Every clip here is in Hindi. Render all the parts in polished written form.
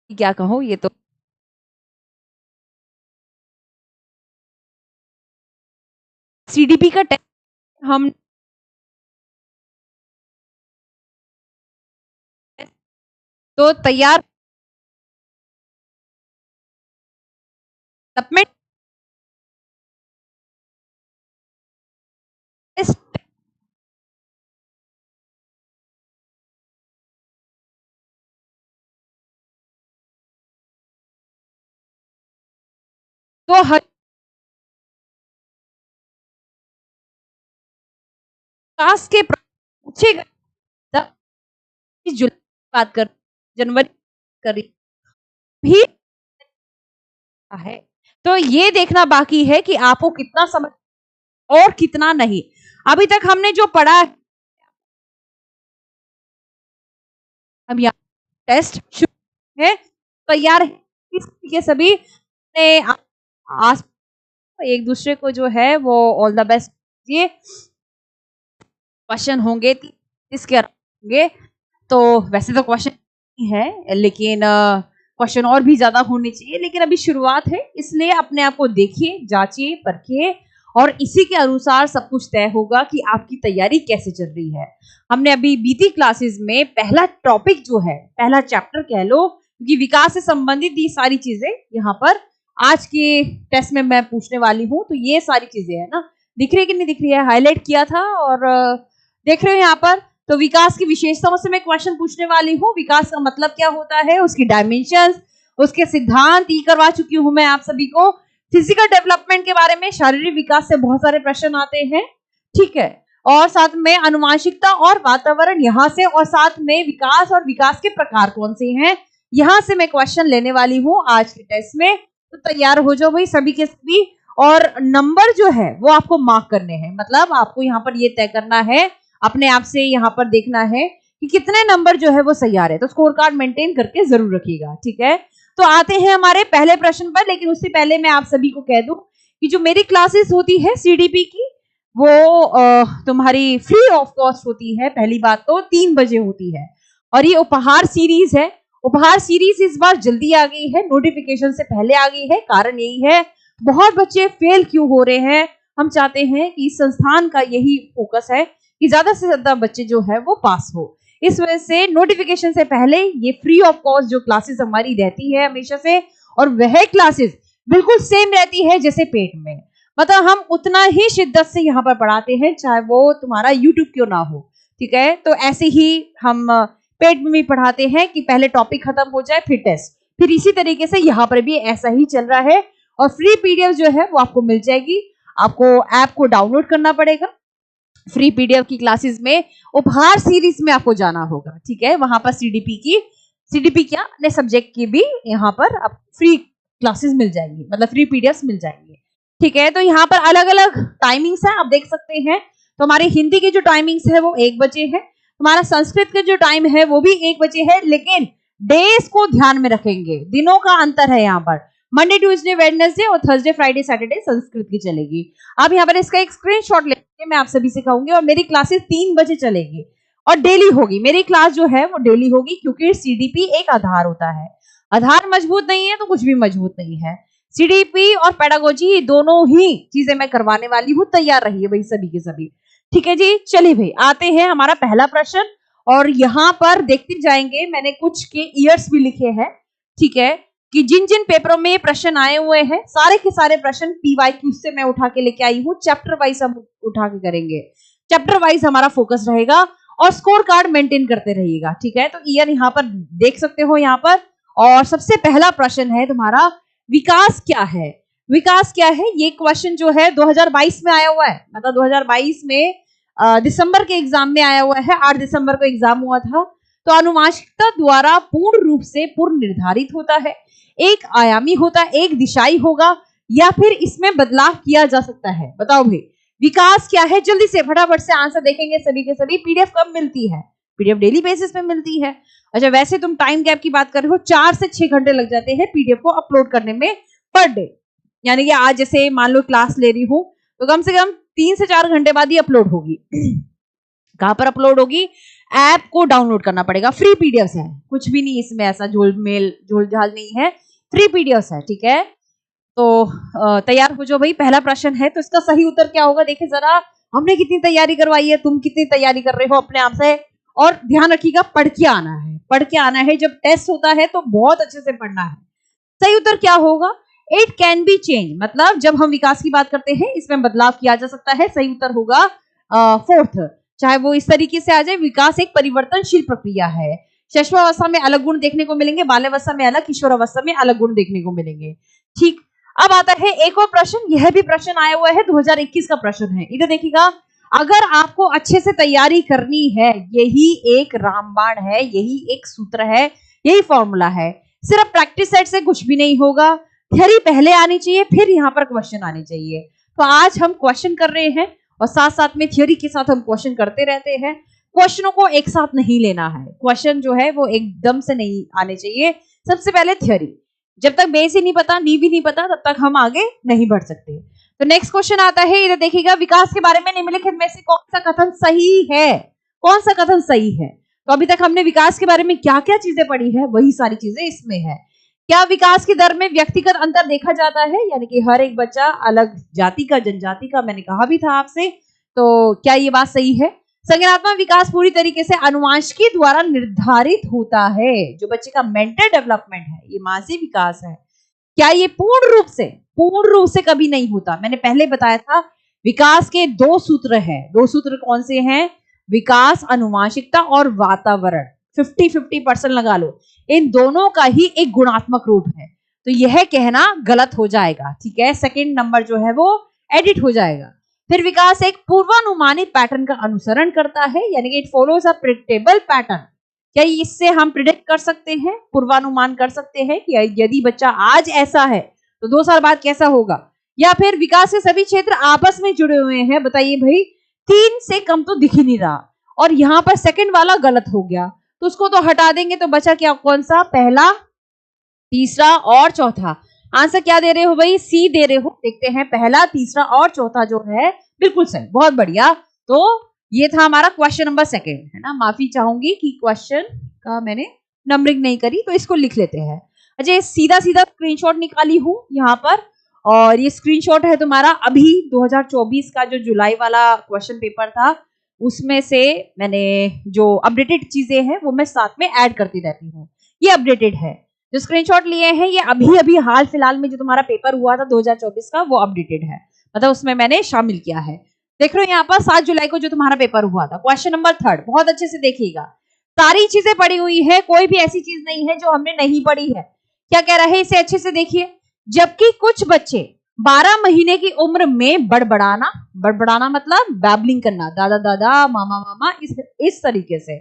क्या कहूँ, ये तो सीडीपी का टेस्ट हम तो तैयार सबमिट टेस्ट तो हर क्लास के पूछे गए जुलाई की बात कर जनवरी करी भी है। तो ये देखना बाकी है कि आपको कितना समझ और कितना नहीं। अभी तक हमने जो पढ़ा है, हम यहाँ टेस्ट शुरू है, तैयार है के सभी ने आस एक दूसरे को जो है वो ऑल द बेस्ट दिए। क्वेश्चन होंगे 30 के होंगे, तो वैसे तो क्वेश्चन है लेकिन क्वेश्चन और भी ज्यादा होने चाहिए, लेकिन अभी शुरुआत है इसलिए अपने आप को देखिए, जांचिए, परखिए और इसी के अनुसार सब कुछ तय होगा कि आपकी तैयारी कैसे चल रही है। हमने अभी बीती क्लासेस में पहला टॉपिक जो है, पहला चैप्टर कह लो, क्योंकि विकास से संबंधित ये सारी चीजें यहाँ पर आज के टेस्ट में मैं पूछने वाली हूँ। तो ये सारी चीजें है ना, दिख रही है कि नहीं दिख रही है, हाईलाइट किया था और देख रहे हो यहाँ पर। तो विकास की विशेषताओं से मैं क्वेश्चन पूछने वाली हूँ। विकास का मतलब क्या होता है, उसकी डायमेंशंस, उसके सिद्धांत ये करवा चुकी हूँ मैं आप सभी को। फिजिकल डेवलपमेंट के बारे में, शारीरिक विकास से बहुत सारे प्रश्न आते हैं, ठीक है। और साथ में अनुवांशिकता और वातावरण यहाँ से, और साथ में विकास और विकास के प्रकार कौन से हैं, यहाँ से मैं क्वेश्चन लेने वाली हूँ आज के टेस्ट में। तो तैयार हो जाओ भाई सभी के सभी। और नंबर जो है वो आपको मार्क करने हैं, मतलब आपको यहाँ पर ये तय करना है, अपने आप से यहाँ पर देखना है कि कितने नंबर जो है वो सही आ रहे हैं। तो स्कोर कार्ड मेंटेन करके जरूर रखिएगा, ठीक है। तो आते हैं हमारे पहले प्रश्न पर, लेकिन उससे पहले मैं आप सभी को कह दूं कि जो मेरी क्लासेस होती है सीडीपी की, वो तुम्हारी फ्री ऑफ कॉस्ट होती है। पहली बात तो 3 बजे होती है, और ये उपहार सीरीज है। उपहार सीरीज इस बार जल्दी आ गई है, नोटिफिकेशन से पहले आ गई है। कारण यही है, बहुत बच्चे फेल क्यों हो रहे हैं, हम चाहते हैं कि इस संस्थान का यही फोकस है कि ज्यादा से ज्यादा बच्चे जो है वो पास हो। इस वजह से नोटिफिकेशन से पहले ये फ्री ऑफ कॉस्ट जो क्लासेस हमारी रहती है हमेशा से, और वह क्लासेस बिल्कुल सेम रहती है जैसे पेट में, मतलब हम उतना ही शिद्दत से यहाँ पर पढ़ाते हैं, चाहे वो तुम्हारा यूट्यूब क्यों ना हो, ठीक है। तो ऐसे ही हम पेट में भी पढ़ाते हैं कि पहले टॉपिक खत्म हो जाए फिर टेस्ट, फिर इसी तरीके से यहाँ पर भी ऐसा ही चल रहा है। और फ्री पीडीएफ जो है वो आपको मिल जाएगी, आपको ऐप को डाउनलोड करना पड़ेगा। फ्री पीडीएफ की क्लासेस में उपहार सीरीज में आपको जाना होगा, ठीक है। वहां पर सीडीपी क्या अपने सब्जेक्ट की भी यहाँ पर आप फ्री क्लासेस मिल जाएंगी, मतलब फ्री पीडीएफ मिल जाएंगे, ठीक है। तो यहाँ पर अलग अलग टाइमिंग्स है, आप देख सकते हैं। तो हमारे हिंदी की जो टाइमिंग्स है वो 1 बजे है, हमारा संस्कृत का जो टाइम है वो भी 1 बजे है, लेकिन डेज को ध्यान में रखेंगे, दिनों का अंतर है यहाँ पर। मंडे ट्यूसडे वेडनेसडे और थर्सडे फ्राइडे सैटरडे संस्कृत की चलेगी। अब यहाँ पर इसका एक स्क्रीनशॉट लेके मैं आप सभी से कहूंगी, और मेरी क्लासेस 3 बजे चलेगी और डेली होगी। मेरी क्लास जो है वो डेली होगी, क्योंकि सीडीपी एक आधार होता है, आधार मजबूत नहीं है तो कुछ भी मजबूत नहीं है। सीडीपी और पेडागोजी दोनों ही चीजें मैं करवाने वाली हूँ, तैयार रहिए भाई सभी के सभी, ठीक है जी। चलिए भाई आते हैं हमारा पहला प्रश्न, और यहाँ पर देखते जाएंगे, मैंने कुछ के ईयर्स भी लिखे हैं, ठीक है, कि जिन जिन पेपरों में ये प्रश्न आए हुए हैं सारे के सारे प्रश्न पीवाईक्यू से मैं उठा के लेके आई हूँ। चैप्टर वाइज हम उठा के करेंगे, चैप्टर वाइज हमारा फोकस रहेगा, और स्कोर कार्ड मेंटेन करते रहिएगा, ठीक है। तो ईयर यहाँ पर देख सकते हो यहाँ पर। और सबसे पहला प्रश्न है तुम्हारा, विकास क्या है। विकास क्या है, ये क्वेश्चन जो है 2022 में आया हुआ है, मतलब 2022 में दिसंबर के एग्जाम में आया हुआ है, 8 दिसंबर को एग्जाम हुआ था। तो अनुवांशिकता द्वारा पूर्ण रूप से पूर्व निर्धारित होता है, एक आयामी होता है, एक दिशाई होगा, या फिर इसमें बदलाव किया जा सकता है। बताओ भाई विकास क्या है, जल्दी से फटाफट से आंसर देखेंगे सभी के सभी। पीडीएफ कब मिलती है, पीडीएफ डेली बेसिस पे मिलती है। अच्छा वैसे तुम टाइम गैप की बात कर रहे हो, 4 से 6 घंटे लग जाते हैं पीडीएफ को अपलोड करने में पर डे, यानी कि आज जैसे मान लो क्लास ले रही हूँ तो कम से कम 3 से 4 घंटे बाद ही अपलोड होगी, कहां पर अपलोड होगी? ऐप को डाउनलोड करना पड़ेगा, फ्री पीडीएफ है, कुछ भी नहीं इसमें ऐसा झोल झाल नहीं है, फ्री पीडीएफ है, ठीक है। तो तैयार हो जाओ भाई, पहला प्रश्न है, तो इसका सही उत्तर क्या होगा? देखिए जरा, हमने कितनी तैयारी करवाई है, तुम कितनी तैयारी कर रहे हो अपने आप से, और ध्यान रखिएगा पढ़ के आना है, पढ़ के आना है, जब टेस्ट होता है तो बहुत अच्छे से पढ़ना है। सही उत्तर क्या होगा? इट कैन बी चेंज, मतलब जब हम विकास की बात करते हैं इसमें बदलाव किया जा सकता है। सही उत्तर होगा फोर्थ, चाहे वो इस तरीके से आ जाए, विकास एक परिवर्तनशील प्रक्रिया है। शैशवावस्था में अलग गुण देखने को मिलेंगे, बाल्यावस्था में अलग, किशोरावस्था में अलग गुण देखने को मिलेंगे। ठीक, अब आता है एक और प्रश्न, यह भी प्रश्न आया हुआ है, 2021 का प्रश्न है। इधर देखिएगा, अगर आपको अच्छे से तैयारी करनी है, यही एक रामबाण है, यही एक सूत्र है, यही फॉर्मूला है। सिर्फ प्रैक्टिस सेट से कुछ भी नहीं होगा, थियरी पहले आनी चाहिए, फिर यहाँ पर क्वेश्चन आने चाहिए। तो आज हम क्वेश्चन कर रहे हैं और साथ साथ में थियरी के साथ हम क्वेश्चन करते रहते हैं। क्वेश्चनों को एक साथ नहीं लेना है, क्वेश्चन जो है वो एकदम से नहीं आने चाहिए। सबसे पहले थियरी, जब तक बेस ही नहीं पता, नींव ही नहीं पता, तब तक हम आगे नहीं बढ़ सकते। तो नेक्स्ट क्वेश्चन आता है, इधर देखिएगा, विकास के बारे में निम्नलिखित में से कौन सा कथन सही है? कौन सा कथन सही है? तो अभी तक हमने विकास के बारे में क्या क्या चीजें पढ़ी है, वही सारी चीजें इसमें है। क्या विकास की दर में व्यक्तिगत अंतर देखा जाता है, यानी कि हर एक बच्चा अलग जाति का, जनजाति का, मैंने कहा भी था आपसे, तो क्या ये बात सही है? संज्ञानात्मक विकास पूरी तरीके से अनुवांशिकी द्वारा निर्धारित होता है, जो बच्चे का मेंटल डेवलपमेंट है, ये मानसिक विकास है, क्या ये पूर्ण रूप से कभी नहीं होता? मैंने पहले बताया था, विकास के दो सूत्र हैं। दो सूत्र कौन से हैं? विकास, अनुवांशिकता और वातावरण। 50-50% लगा लो, इन दोनों का ही एक गुणात्मक रूप है, तो यह कहना गलत हो जाएगा, ठीक है। सेकंड नंबर जो है वो एडिट हो जाएगा। फिर विकास एक पूर्वानुमानित पैटर्न का अनुसरण करता है, यानी कि it follows a predictable pattern. क्या इससे हम प्रिडिक्ट कर सकते हैं, पूर्वानुमान कर सकते हैं कि यदि बच्चा आज ऐसा है तो 2 साल बाद कैसा होगा? या फिर विकास के सभी क्षेत्र आपस में जुड़े हुए हैं? बताइए भाई, 3 से कम तो दिख ही नहीं रहा, और यहां पर सेकंड वाला गलत हो गया, तो उसको तो हटा देंगे, तो बचा क्या? कौन सा? पहला, तीसरा और चौथा। आंसर क्या दे रहे हो भाई? सी दे रहे हो। देखते हैं, पहला, तीसरा और चौथा जो है बिल्कुल सही, बहुत बढ़िया। तो ये था हमारा क्वेश्चन नंबर सेकंड, है ना। माफी चाहूंगी कि क्वेश्चन का मैंने नंबरिंग नहीं करी, तो इसको लिख लेते हैं। अच्छा, सीधा सीधा स्क्रीनशॉट निकाली हूं यहाँ पर, और ये स्क्रीनशॉट है तुम्हारा अभी 2024 का जो जुलाई वाला क्वेश्चन पेपर था, उसमें से मैंने जो अपडेटेड चीजें हैं वो मैं साथ में ऐड करती रहती हूँ। ये अपडेटेड है, जो स्क्रीनशॉट लिए हैं ये अभी अभी हाल फिलहाल में जो तुम्हारा पेपर हुआ था 2024 का, वो अपडेटेड है, मतलब उसमें मैंने शामिल किया है। देख रहे हो यहाँ पर 7 जुलाई को जो तुम्हारा पेपर हुआ था, क्वेश्चन नंबर 3, बहुत अच्छे से देखिएगा, सारी चीजें पढ़ी हुई है, कोई भी ऐसी चीज नहीं है जो हमने नहीं पढ़ी है। क्या कह रहा है, इसे अच्छे से देखिए। जबकि कुछ बच्चे 12 महीने की उम्र में बड़बड़ाना मतलब बैबलिंग करना, दादा दादा, मामा मामा, इस तरीके से,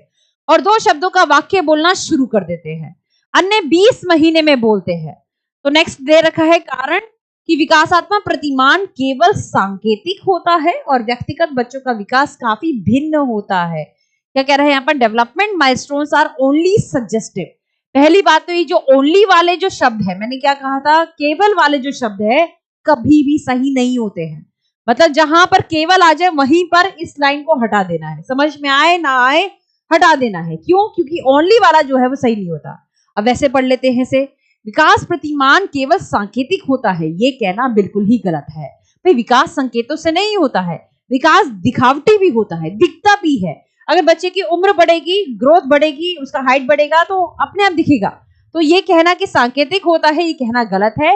और 2 शब्दों का वाक्य बोलना शुरू कर देते हैं, अन्य 20 महीने में बोलते हैं। तो नेक्स्ट दे रखा है कारण कि विकासात्मक प्रतिमान केवल सांकेतिक होता है और व्यक्तिगत बच्चों का विकास काफी भिन्न होता है। क्या कह रहे हैं यहाँ पर? Development milestones are only suggestive. पहली बात तो ये जो ओनली वाले जो शब्द है, मैंने क्या कहा था, केवल वाले जो शब्द है कभी भी सही नहीं होते हैं, मतलब जहां पर केवल आ जाए वहीं पर इस लाइन को हटा देना है, समझ में आए ना आए हटा देना है। क्यों? क्योंकि ओनली वाला जो है वो सही नहीं होता। अब वैसे पढ़ लेते हैं से, विकास प्रतिमान केवल सांकेतिक होता है, ये कहना बिल्कुल ही गलत है। भाई विकास संकेतों से नहीं होता है, विकास दिखावटी भी होता है, दिखता भी है। अगर बच्चे की उम्र बढ़ेगी, ग्रोथ बढ़ेगी, उसका हाइट बढ़ेगा तो अपने आप दिखेगा। तो ये कहना कि सांकेतिक होता है, ये कहना गलत है।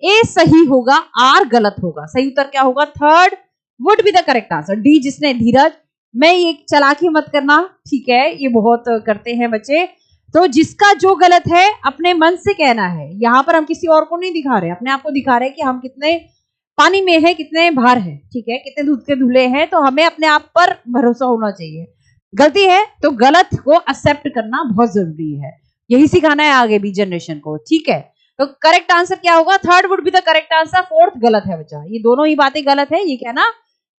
ए सही होगा, आर गलत होगा। सही उत्तर क्या होगा? 3rd would be the correct answer. D जिसने धीरज, मैं ये चालाकी मत करना, ठीक है, ये बहुत करते हैं बच्चे। तो जिसका जो गलत है अपने मन से कहना है, यहाँ पर हम किसी और को नहीं दिखा रहे, अपने आप को दिखा रहे हैं कि हम कितने पानी में है, कितने बाहर है, ठीक है, कितने दूध के धुले हैं। तो हमें अपने आप पर भरोसा होना चाहिए। गलती है तो गलत को एक्सेप्ट करना बहुत जरूरी है, यही सिखाना है आगे भी जनरेशन को, ठीक है। तो करेक्ट आंसर क्या होगा? 3rd would be the correct answer, 4th गलत है बच्चा। ये दोनों ही बातें गलत है, ये कहना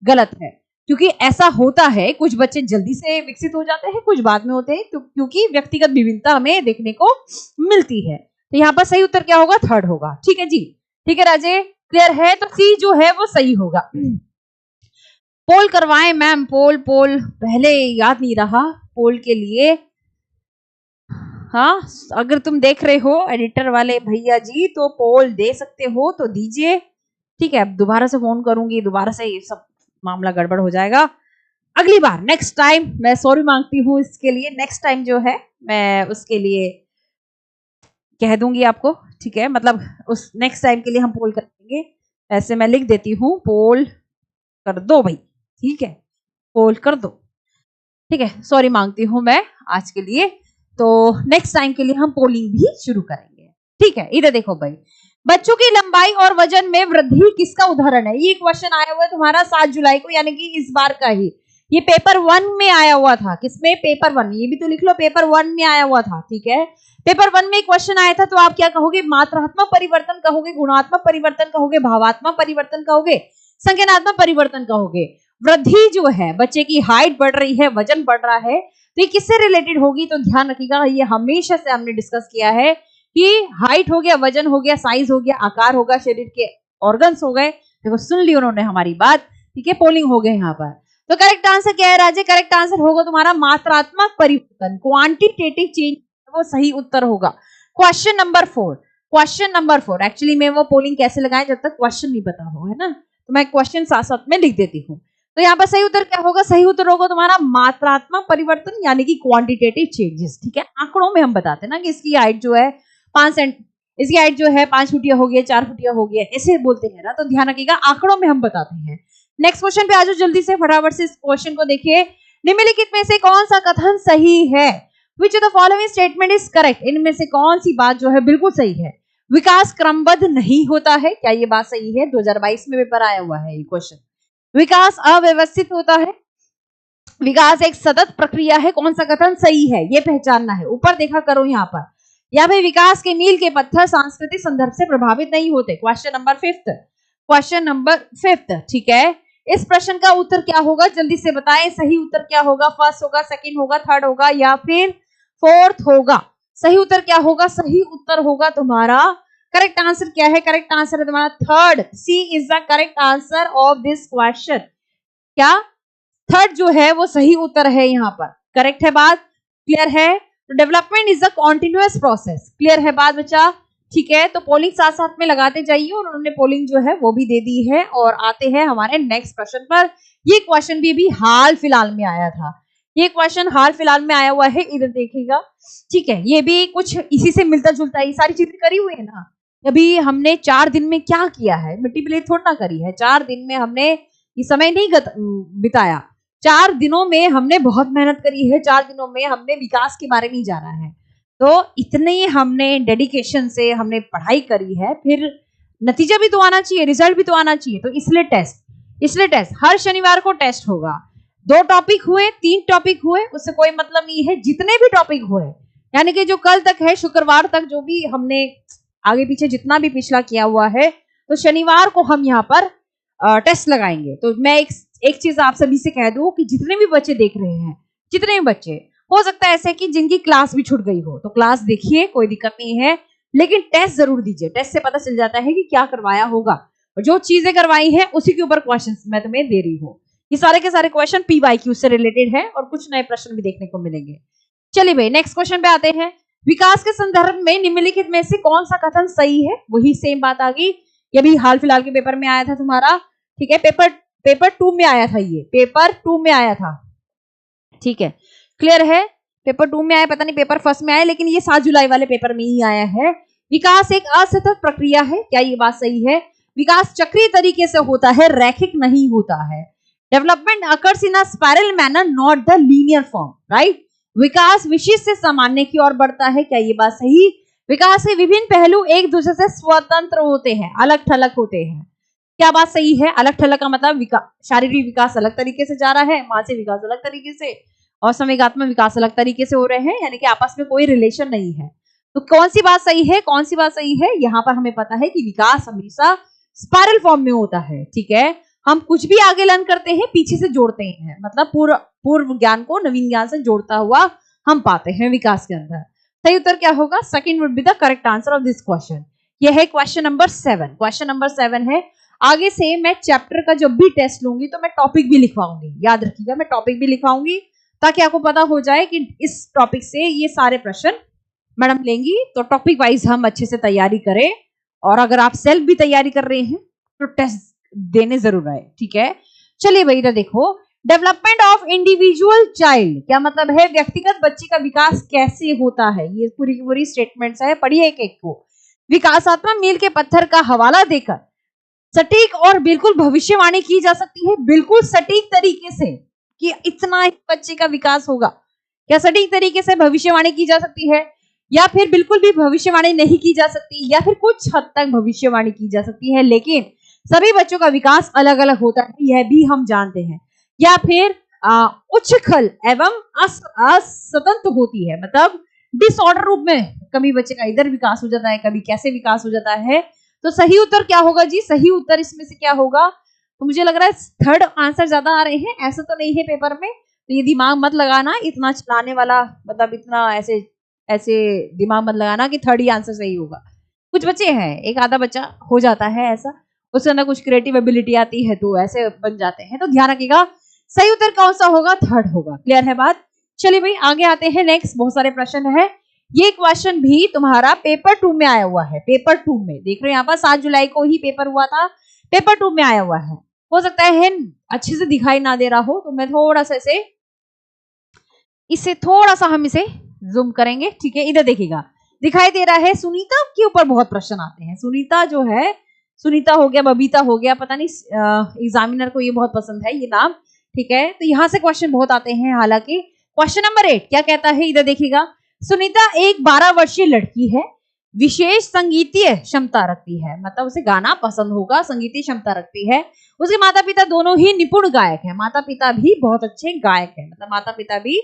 गलत है, क्योंकि ऐसा होता है, कुछ बच्चे जल्दी से विकसित हो जाते हैं, कुछ बाद में होते हैं, तो क्योंकि व्यक्तिगत विभिन्नता हमें देखने को मिलती है। तो यहाँ पर सही उत्तर क्या होगा? 3rd होगा। ठीक है जी, ठीक है राजे, क्लियर है? तो सी जो है वो सही होगा। पोल करवाएं मैम, पोल पोल पहले याद नहीं रहा पोल के लिए। हाँ, अगर तुम देख रहे हो एडिटर वाले भैया जी तो पोल दे सकते हो तो दीजिए। ठीक है, अब दोबारा से फोन करूंगी, दोबारा से ये सब मामला गड़बड़ हो जाएगा। अगली बार नेक्स्ट टाइम मैं सॉरी मांगती हूँ इसके लिए। नेक्स्ट टाइम जो है मैं उसके लिए कह दूंगी आपको। ठीक है, मतलब उस नेक्स्ट टाइम के लिए हम पोल करेंगे। ऐसे मैं लिख देती हूँ, पोल कर दो भाई। ठीक है, पोल कर दो। ठीक है, सॉरी मांगती हूँ मैं आज के लिए। तो नेक्स्ट टाइम के लिए हम पोलिंग भी शुरू करेंगे। ठीक है, इधर देखो भाई, बच्चों की लंबाई और वजन में वृद्धि किसका उदाहरण है? ये क्वेश्चन आया हुआ है तुम्हारा 7 जुलाई को, यानी कि इस बार का ही। ये पेपर 1 में आया हुआ था। किसमें? पेपर 1। ये भी तो लिख लो, पेपर 1 में आया हुआ था। ठीक है, पेपर 1 में क्वेश्चन आया था, तो आप क्या कहोगे? मात्रात्मक परिवर्तन कहोगे, गुणात्मक परिवर्तन कहोगे, भावात्मक परिवर्तन कहोगे, संख्यात्मक परिवर्तन कहोगे? वृद्धि जो है, बच्चे की हाइट बढ़ रही है, वजन बढ़ रहा है, तो ये किससे रिलेटेड होगी? तो ध्यान रखिएगा, ये हमेशा से हमने डिस्कस किया है कि हाइट हो गया, वजन हो गया, साइज हो गया, आकार होगा, शरीर के ऑर्गन्स हो गए। देखो, सुन ली उन्होंने हमारी बात। ठीक है, पोलिंग हो गए यहाँ पर। तो करेक्ट आंसर क्या है राजे? करेक्ट आंसर होगा तुम्हारा मात्रात्मक परिवर्तन, क्वांटिटेटिव चेंज, वो सही उत्तर होगा। Question number 4। Question number 4 actually में वो पोलिंग कैसे लगाएं जब तक क्वेश्चन नहीं पता हो, है ना? तो मैं क्वेश्चन साथ साथ में लिख देती हूँ। तो यहाँ पर सही उत्तर क्या होगा? सही उत्तर होगा तुम्हारा मात्रात्मक परिवर्तन, यानी कि क्वांटिटेटिव चेंजेस। ठीक है, आंकड़ों में हम बताते हैं ना कि इसकी हाइट जो है 5 सेंट, इसकी हाइट जो है 5 फुटिया हो गई, 4 फुटिया हो गई, ऐसे बोलते हैं ना। तो ध्यान रखिएगा, आंकड़ों में हम बताते हैं। नेक्स्ट क्वेश्चन पे आ जाओ जल्दी से, फटाफट से इस क्वेश्चन को देखिए। निम्नलिखित में से कौन सा कथन सही है? Which of the following statement is correct? इनमें से कौन सी बात जो है बिल्कुल सही है? विकास क्रमबद्ध नहीं होता है, क्या ये बात सही है? 2022 में पेपर आया हुआ है ये क्वेश्चन। विकास अव्यवस्थित होता है, विकास एक सतत प्रक्रिया है, कौन सा कथन सही है ये पहचानना है। ऊपर देखा करो यहाँ पर, या फिर विकास के मील के पत्थर सांस्कृतिक संदर्भ से प्रभावित नहीं होते। Question number 5। Question number 5। ठीक है, इस प्रश्न का उत्तर क्या होगा? जल्दी से बताएं, सही उत्तर क्या होगा? फर्स्ट होगा, सेकंड होगा, थर्ड होगा, या फिर फोर्थ होगा? सही उत्तर क्या होगा? सही उत्तर होगा तुम्हारा, करेक्ट आंसर क्या है? करेक्ट आंसर है तुम्हारा third. C is the correct answer of this question. क्या? थर्ड जो है वो सही उत्तर है यहाँ पर। करेक्ट है बात? क्लियर है? तो development is a continuous process. Clear है बात बच्चा? ठीक है, तो पोलिंग साथ साथ में लगाते जाइए, और उन्होंने पोलिंग जो है वो भी दे दी है। और आते हैं हमारे नेक्स्ट क्वेश्चन पर। ये क्वेश्चन भी हाल फिलहाल में आया था, ये क्वेश्चन हाल फिलहाल में आया हुआ है, इधर देखिएगा। ठीक है, ये भी कुछ इसी से मिलता जुलता है, ये सारी चीजें करी हुई है ना। अभी हमने 4 दिन में क्या किया है? मल्टीप्लाई थोड़ा ना करी है। 4 दिन में हमने ये समय नहीं बिताया, 4 दिनों में हमने बहुत मेहनत करी है, 4 दिनों में हमने विकास के बारे में जाना है। तो इतने हमने डेडिकेशन से हमने पढ़ाई करी है, फिर नतीजा भी तो आना चाहिए, रिजल्ट भी तो आना चाहिए। तो इसलिए टेस्ट हर शनिवार को टेस्ट होगा। 2 टॉपिक हुए, 3 टॉपिक हुए, उससे कोई मतलब नहीं है। जितने भी टॉपिक हुए, यानी कि जो कल तक है, शुक्रवार तक जो भी हमने आगे पीछे जितना भी पिछला किया हुआ है, तो शनिवार को हम यहाँ पर टेस्ट लगाएंगे। तो मैं एक चीज आप सभी से कह दूं कि जितने भी बच्चे देख रहे हैं, जितने भी बच्चे, हो सकता है ऐसे कि जिनकी क्लास भी छूट गई हो, तो क्लास देखिए, कोई दिक्कत नहीं है, लेकिन टेस्ट जरूर दीजिए। टेस्ट से पता चल जाता है कि क्या करवाया होगा, और जो चीजें करवाई है उसी के ऊपर क्वेश्चन मैं तुम्हें दे रही हूँ। ये सारे के सारे क्वेश्चन PYQ से रिलेटेड है, और कुछ नए प्रश्न भी देखने को मिलेंगे। चलिए भाई, नेक्स्ट क्वेश्चन पे आते हैं। विकास के संदर्भ में निम्नलिखित में से कौन सा कथन सही है? वही सेम बात आ गई, ये भी हाल फिलहाल के पेपर में आया था तुम्हारा। ठीक है, पेपर 2 में आया था, ये पेपर 2 में आया था। ठीक है, क्लियर है? पेपर 2 में आया, पता नहीं पेपर 1 में आया, लेकिन ये 7 जुलाई वाले पेपर में ही आया है। विकास एक असतत प्रक्रिया है, क्या ये बात सही है? विकास चक्रीय तरीके से होता है, रैखिक नहीं होता है। Development occurs in a spiral manner, not the linear form, right? विकास विशिष्ट से सामान्य की ओर बढ़ता है, क्या ये बात सही? विकास के विभिन्न पहलू एक दूसरे से स्वतंत्र होते हैं, अलग थलग होते हैं, क्या बात सही है? अलग थलग का मतलब शारीरिक विकास अलग तरीके से जा रहा है, मानसिक विकास अलग तरीके से, और संवेगात्मक विकास अलग तरीके से हो रहे हैं, यानी कि आपस में कोई रिलेशन नहीं है। तो कौन सी बात सही है? कौन सी बात सही है? यहाँ पर हमें पता है कि विकास हमेशा स्पाइरल फॉर्म में होता है। ठीक है, हम कुछ भी आगे लर्न करते हैं, पीछे से जोड़ते हैं, मतलब पूर्व ज्ञान को नवीन ज्ञान से जोड़ता हुआ हम पाते हैं विकास के अंदर। सही उत्तर क्या होगा? Second would be the correct answer of this question. यह है क्वेश्चन नंबर 7। क्वेश्चन नंबर 7 है, आगे से मैं चैप्टर का जब भी टेस्ट लूंगी तो मैं टॉपिक भी लिखवाऊंगी, याद रखिएगा मैं टॉपिक भी लिखवाऊंगी ताकि आपको पता हो जाए कि इस टॉपिक से ये सारे प्रश्न मैडम लेंगी। तो टॉपिक वाइज हम अच्छे से तैयारी करें, और अगर आप सेल्फ भी तैयारी कर रहे हैं तो टेस्ट देने जरूर आए, ठीक है। चलिए भाई इधर देखो, डेवलपमेंट ऑफ इंडिविजुअल चाइल्ड, क्या मतलब है व्यक्तिगत बच्चे का विकास कैसे होता है, ये पूरी की पूरी स्टेटमेंट्स है, पढ़िए एक एक को। विकासात्मक मील के पत्थर का हवाला देकर सटीक और बिल्कुल भविष्यवाणी की जा सकती है, बिल्कुल सटीक तरीके से कि इतना ही बच्चे का विकास होगा, क्या सटीक तरीके से भविष्यवाणी की जा सकती है, या फिर बिल्कुल भी भविष्यवाणी नहीं की जा सकती, या फिर कुछ हद तक भविष्यवाणी की जा सकती है, लेकिन सभी बच्चों का विकास अलग अलग होता है, यह भी हम जानते हैं। या फिर उच्छृंखल एवं असतंत्र होती है, मतलब डिसऑर्डर रूप में कभी बच्चे का इधर विकास हो जाता है, कभी कैसे विकास हो जाता है। तो सही उत्तर क्या होगा जी, सही उत्तर इसमें से क्या होगा, तो मुझे लग रहा है थर्ड आंसर ज्यादा आ रहे हैं, ऐसा तो नहीं है पेपर में, तो ये दिमाग मत लगाना इतना चलाने वाला, मतलब इतना ऐसे ऐसे दिमाग मत लगाना कि थर्ड ही आंसर सही होगा। कुछ बच्चे हैं, एक आधा बच्चा हो जाता है ऐसा, उसके अंदर कुछ क्रिएटिव एबिलिटी आती है तो ऐसे बन जाते हैं, तो ध्यान रखिएगा सही उत्तर कौन सा होगा, थर्ड होगा। क्लियर है बात। चलिए भाई आगे आते हैं, नेक्स्ट बहुत सारे प्रश्न है। ये क्वेश्चन भी तुम्हारा पेपर 2 में आया हुआ है, पेपर 2 में देख रहे हो यहाँ पर 7 जुलाई को ही पेपर हुआ था, पेपर 2 में आया हुआ है। हो सकता है अच्छे से दिखाई ना दे रहा हो, तो मैं थोड़ा सा इसे थोड़ा सा हम इसे जूम करेंगे, ठीक है। इधर देखिएगा दिखाई दे रहा है, सुनीता के ऊपर बहुत प्रश्न आते हैं। सुनीता जो है, सुनीता हो गया, बबीता हो गया, पता नहीं एग्जामिनर को ये बहुत पसंद है ये नाम, ठीक है। तो यहाँ से क्वेश्चन बहुत आते हैं। हालांकि क्वेश्चन नंबर 8 क्या कहता है, इधर देखिएगा, सुनीता एक 12 वर्षीय लड़की है, विशेष संगीतीय क्षमता रखती है, मतलब उसे गाना पसंद होगा, संगीतीय क्षमता रखती है। उसके माता पिता दोनों ही निपुण गायक हैं, माता पिता भी बहुत अच्छे गायक हैं, मतलब माता पिता भी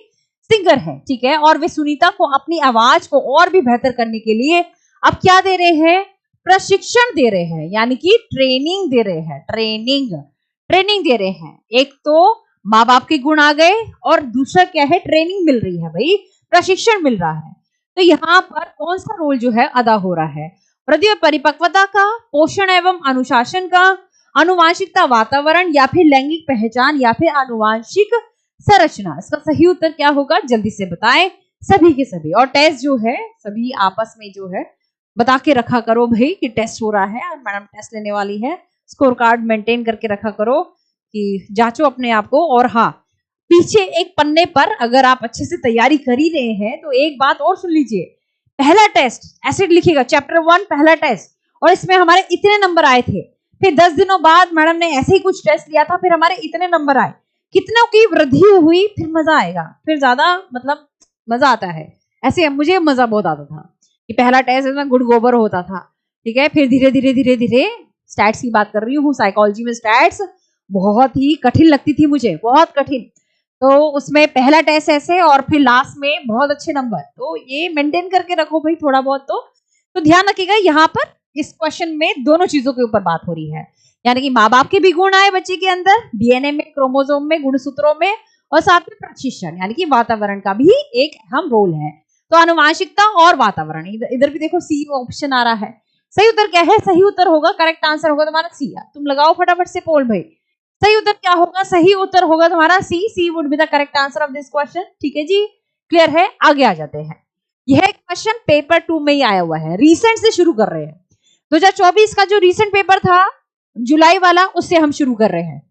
सिंगर है, ठीक है। और वे सुनीता को अपनी आवाज को और भी बेहतर करने के लिए अब क्या दे रहे हैं, प्रशिक्षण दे रहे हैं, यानी कि ट्रेनिंग दे रहे हैं, ट्रेनिंग दे रहे हैं। एक तो माँ बाप के गुण आ गए, और दूसरा क्या है, ट्रेनिंग मिल रही है भाई, प्रशिक्षण मिल रहा है। तो यहाँ पर कौन सा रोल जो है अदा हो रहा है, हृदय परिपक्वता का, पोषण एवं अनुशासन का, अनुवांशिकता वातावरण, या फिर लैंगिक पहचान, या फिर अनुवांशिक संरचना। इसका सही उत्तर क्या होगा, जल्दी से बताएं सभी के सभी। और टेस्ट जो है सभी आपस में जो है बता के रखा करो भाई कि टेस्ट हो रहा है, मैडम टेस्ट लेने वाली है, स्कोर कार्ड मेंटेन करके रखा करो कि जांचो अपने आप को। और हाँ, पीछे एक पन्ने पर अगर आप अच्छे से तैयारी कर ही रहे हैं तो एक बात और सुन लीजिए, पहला टेस्ट एसिड लिखिएगा, चैप्टर 1 पहला टेस्ट, और इसमें हमारे इतने नंबर आए थे। फिर 10 दिनों बाद मैडम ने ऐसे ही कुछ टेस्ट लिया था, फिर हमारे इतने नंबर आए, कितनों की वृद्धि हुई, फिर मजा आएगा, फिर ज्यादा मतलब मजा आता है। ऐसे मुझे मजा बहुत आता था कि पहला टेस्ट इसमें गुड़ गोबर होता था, ठीक है। फिर धीरे धीरे धीरे धीरे स्टैट्स की बात कर रही हूँ, साइकोलॉजी में स्टैट्स बहुत ही कठिन लगती थी मुझे, बहुत कठिन। तो उसमें पहला टेस्ट ऐसे, और फिर लास्ट में बहुत अच्छे नंबर, तो ये मेंटेन करके रखो भाई थोड़ा बहुत। तो ध्यान रखिएगा यहाँ पर इस क्वेश्चन में दोनों चीजों के ऊपर बात हो रही है, यानी कि माँ बाप के भी गुण आए बच्चे के अंदर, डीएनए में, क्रोमोसोम में, गुणसूत्रों में, और साथ में प्रशिक्षण यानी कि वातावरण का भी एक अहम रोल है। तो अनुवांशिकता और वातावरण, इधर भी देखो सी ऑप्शन आ रहा है। सही उत्तर क्या है, सही उत्तर होगा, करेक्ट आंसर होगा तुम्हारा सी। तुम लगाओ फटाफट से पोल भाई, सही उत्तर क्या होगा, सही उत्तर होगा तुम्हारा C would be the correct answer of this question, ठीक है जी। क्लियर है, आगे आ जाते हैं। यह क्वेश्चन पेपर 2 में ही आया हुआ है, रिसेंट से शुरू कर रहे हैं। 2024 का जो रिसेंट पेपर था जुलाई वाला, उससे हम शुरू कर रहे हैं,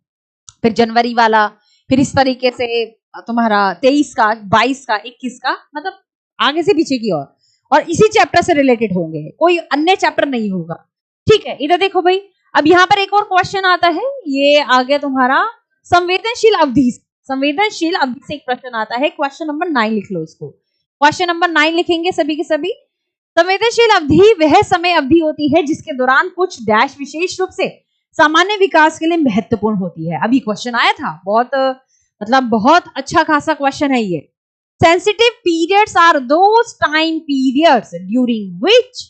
फिर जनवरी वाला, फिर इस तरीके से तुम्हारा 23 का, 22 का, 21 का, मतलब आगे से पीछे की ओर, और इसी चैप्टर से रिलेटेड होंगे, कोई अन्य चैप्टर नहीं होगा, ठीक है। इधर देखो भाई, अब यहाँ पर एक और क्वेश्चन आता है, ये आ गया तुम्हारा संवेदनशील अवधि, संवेदनशील अवधि से एक प्रश्न आता है, क्वेश्चन नंबर 9 लिख लो इसको, क्वेश्चन नंबर 9 लिखेंगे सभी के सभी। संवेदनशील अवधि वह समय अवधि होती है जिसके दौरान कुछ डैश विशेष रूप से सामान्य विकास के लिए महत्वपूर्ण होती है। अभी क्वेश्चन आया था, बहुत मतलब बहुत अच्छा खासा क्वेश्चन है ये। Sensitive periods are those time periods during which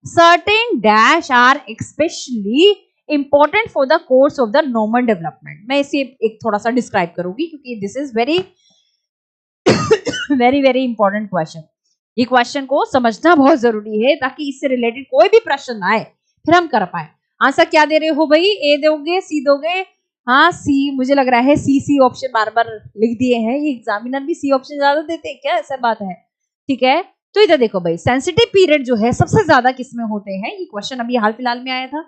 certain dash are especially important for the course of the normal development. मैं इसे एक थोड़ा सा डिस्क्राइब करूंगी क्योंकि this is very very very important question. ये क्वेश्चन को समझना बहुत जरूरी है ताकि इससे रिलेटेड कोई भी प्रश्न आए फिर हम कर पाए। आंसर क्या दे रहे हो भाई? ए दोगे, सी दोगे? हाँ सी, मुझे लग रहा है सी ऑप्शन बार बार लिख दिए हैं। ये एग्जामिनर भी सी ऑप्शन ज्यादा देते हैं क्या? ऐसा बात है, ठीक है। तो इधर देखो भाई, सेंसिटिव पीरियड जो है सबसे ज्यादा किसमें होते हैं? ये क्वेश्चन अभी हाल फिलहाल में आया था।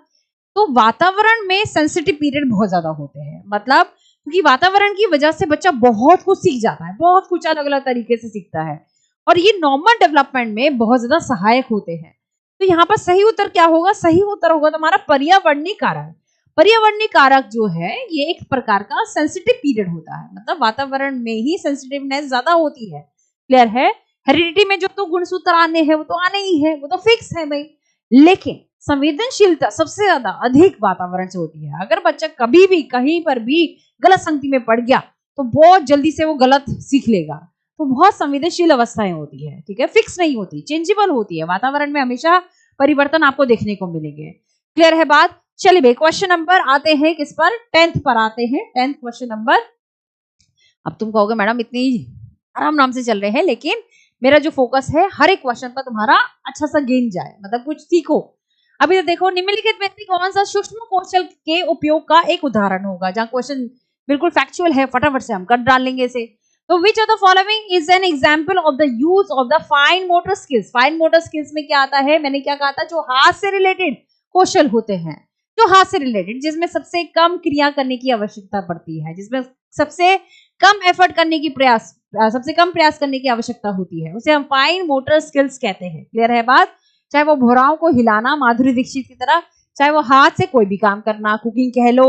तो वातावरण में सेंसिटिव पीरियड बहुत ज्यादा होते हैं, मतलब क्योंकि वातावरण की वजह से बच्चा बहुत कुछ सीख जाता है, बहुत कुछ अलग अलग तरीके से सीखता है, और ये नॉर्मल डेवलपमेंट में बहुत ज्यादा सहायक होते हैं। तो यहाँ पर सही उत्तर क्या होगा? सही उत्तर होगा तुम्हारा पर्यावरणीय कारक। पर्यावरणीय कारक जो है ये एक प्रकार का सेंसिटिव पीरियड होता है, मतलब वातावरण में ही सेंसिटिवनेस ज्यादा होती है। क्लियर है? हेरिडिटी में जो तो गुणसूत्र आने हैं वो तो आने ही है, वो तो फिक्स है भाई, लेकिन संवेदनशीलता सबसे ज्यादा अधिक वातावरण से होती है। अगर बच्चा कभी भी कहीं पर भी गलत संगति में पड़ गया तो बहुत जल्दी से वो गलत सीख लेगा। तो बहुत संवेदनशील अवस्थाएं होती है, ठीक है, फिक्स नहीं होती, चेंजेबल होती है। वातावरण में हमेशा परिवर्तन आपको देखने को मिलेंगे। क्लियर है बात? चलिए भाई, क्वेश्चन नंबर आते हैं किस पर? 10th पर आते हैं। 10th question number. अब तुम कहोगे मैडम इतनी आराम से चल रहे हैं, लेकिन मेरा जो फोकस है हर एक क्वेश्चन पर तुम्हारा अच्छा सा गेन जाए, मतलब कुछ सीखो। अभी तो देखो, निम्नलिखित में से कौन सा सूक्ष्म कौशल के उपयोग का एक उदाहरण होगा? जहां क्वेश्चन बिल्कुल फैक्चुअल है, फटाफट से हम कर डालेंगे इसे। तो which of the following is an example of the use of the fine motor skills? Fine motor skills में क्या आता है? मैंने क्या कहा था? जो हाथ से रिलेटेड कौशल होते हैं, जो हाथ से रिलेटेड, जिसमें सबसे कम क्रिया करने की आवश्यकता पड़ती है, जिसमें सबसे कम एफर्ट करने की प्रयास सबसे कम प्रयास करने की आवश्यकता होती है, उसे हम फाइन मोटर स्किल्स कहते हैं। क्लियर है बात? चाहे वो भौराओं को हिलाना माधुरी दीक्षित की तरह, चाहे वो हाथ से कोई भी काम करना, कुकिंग कह लो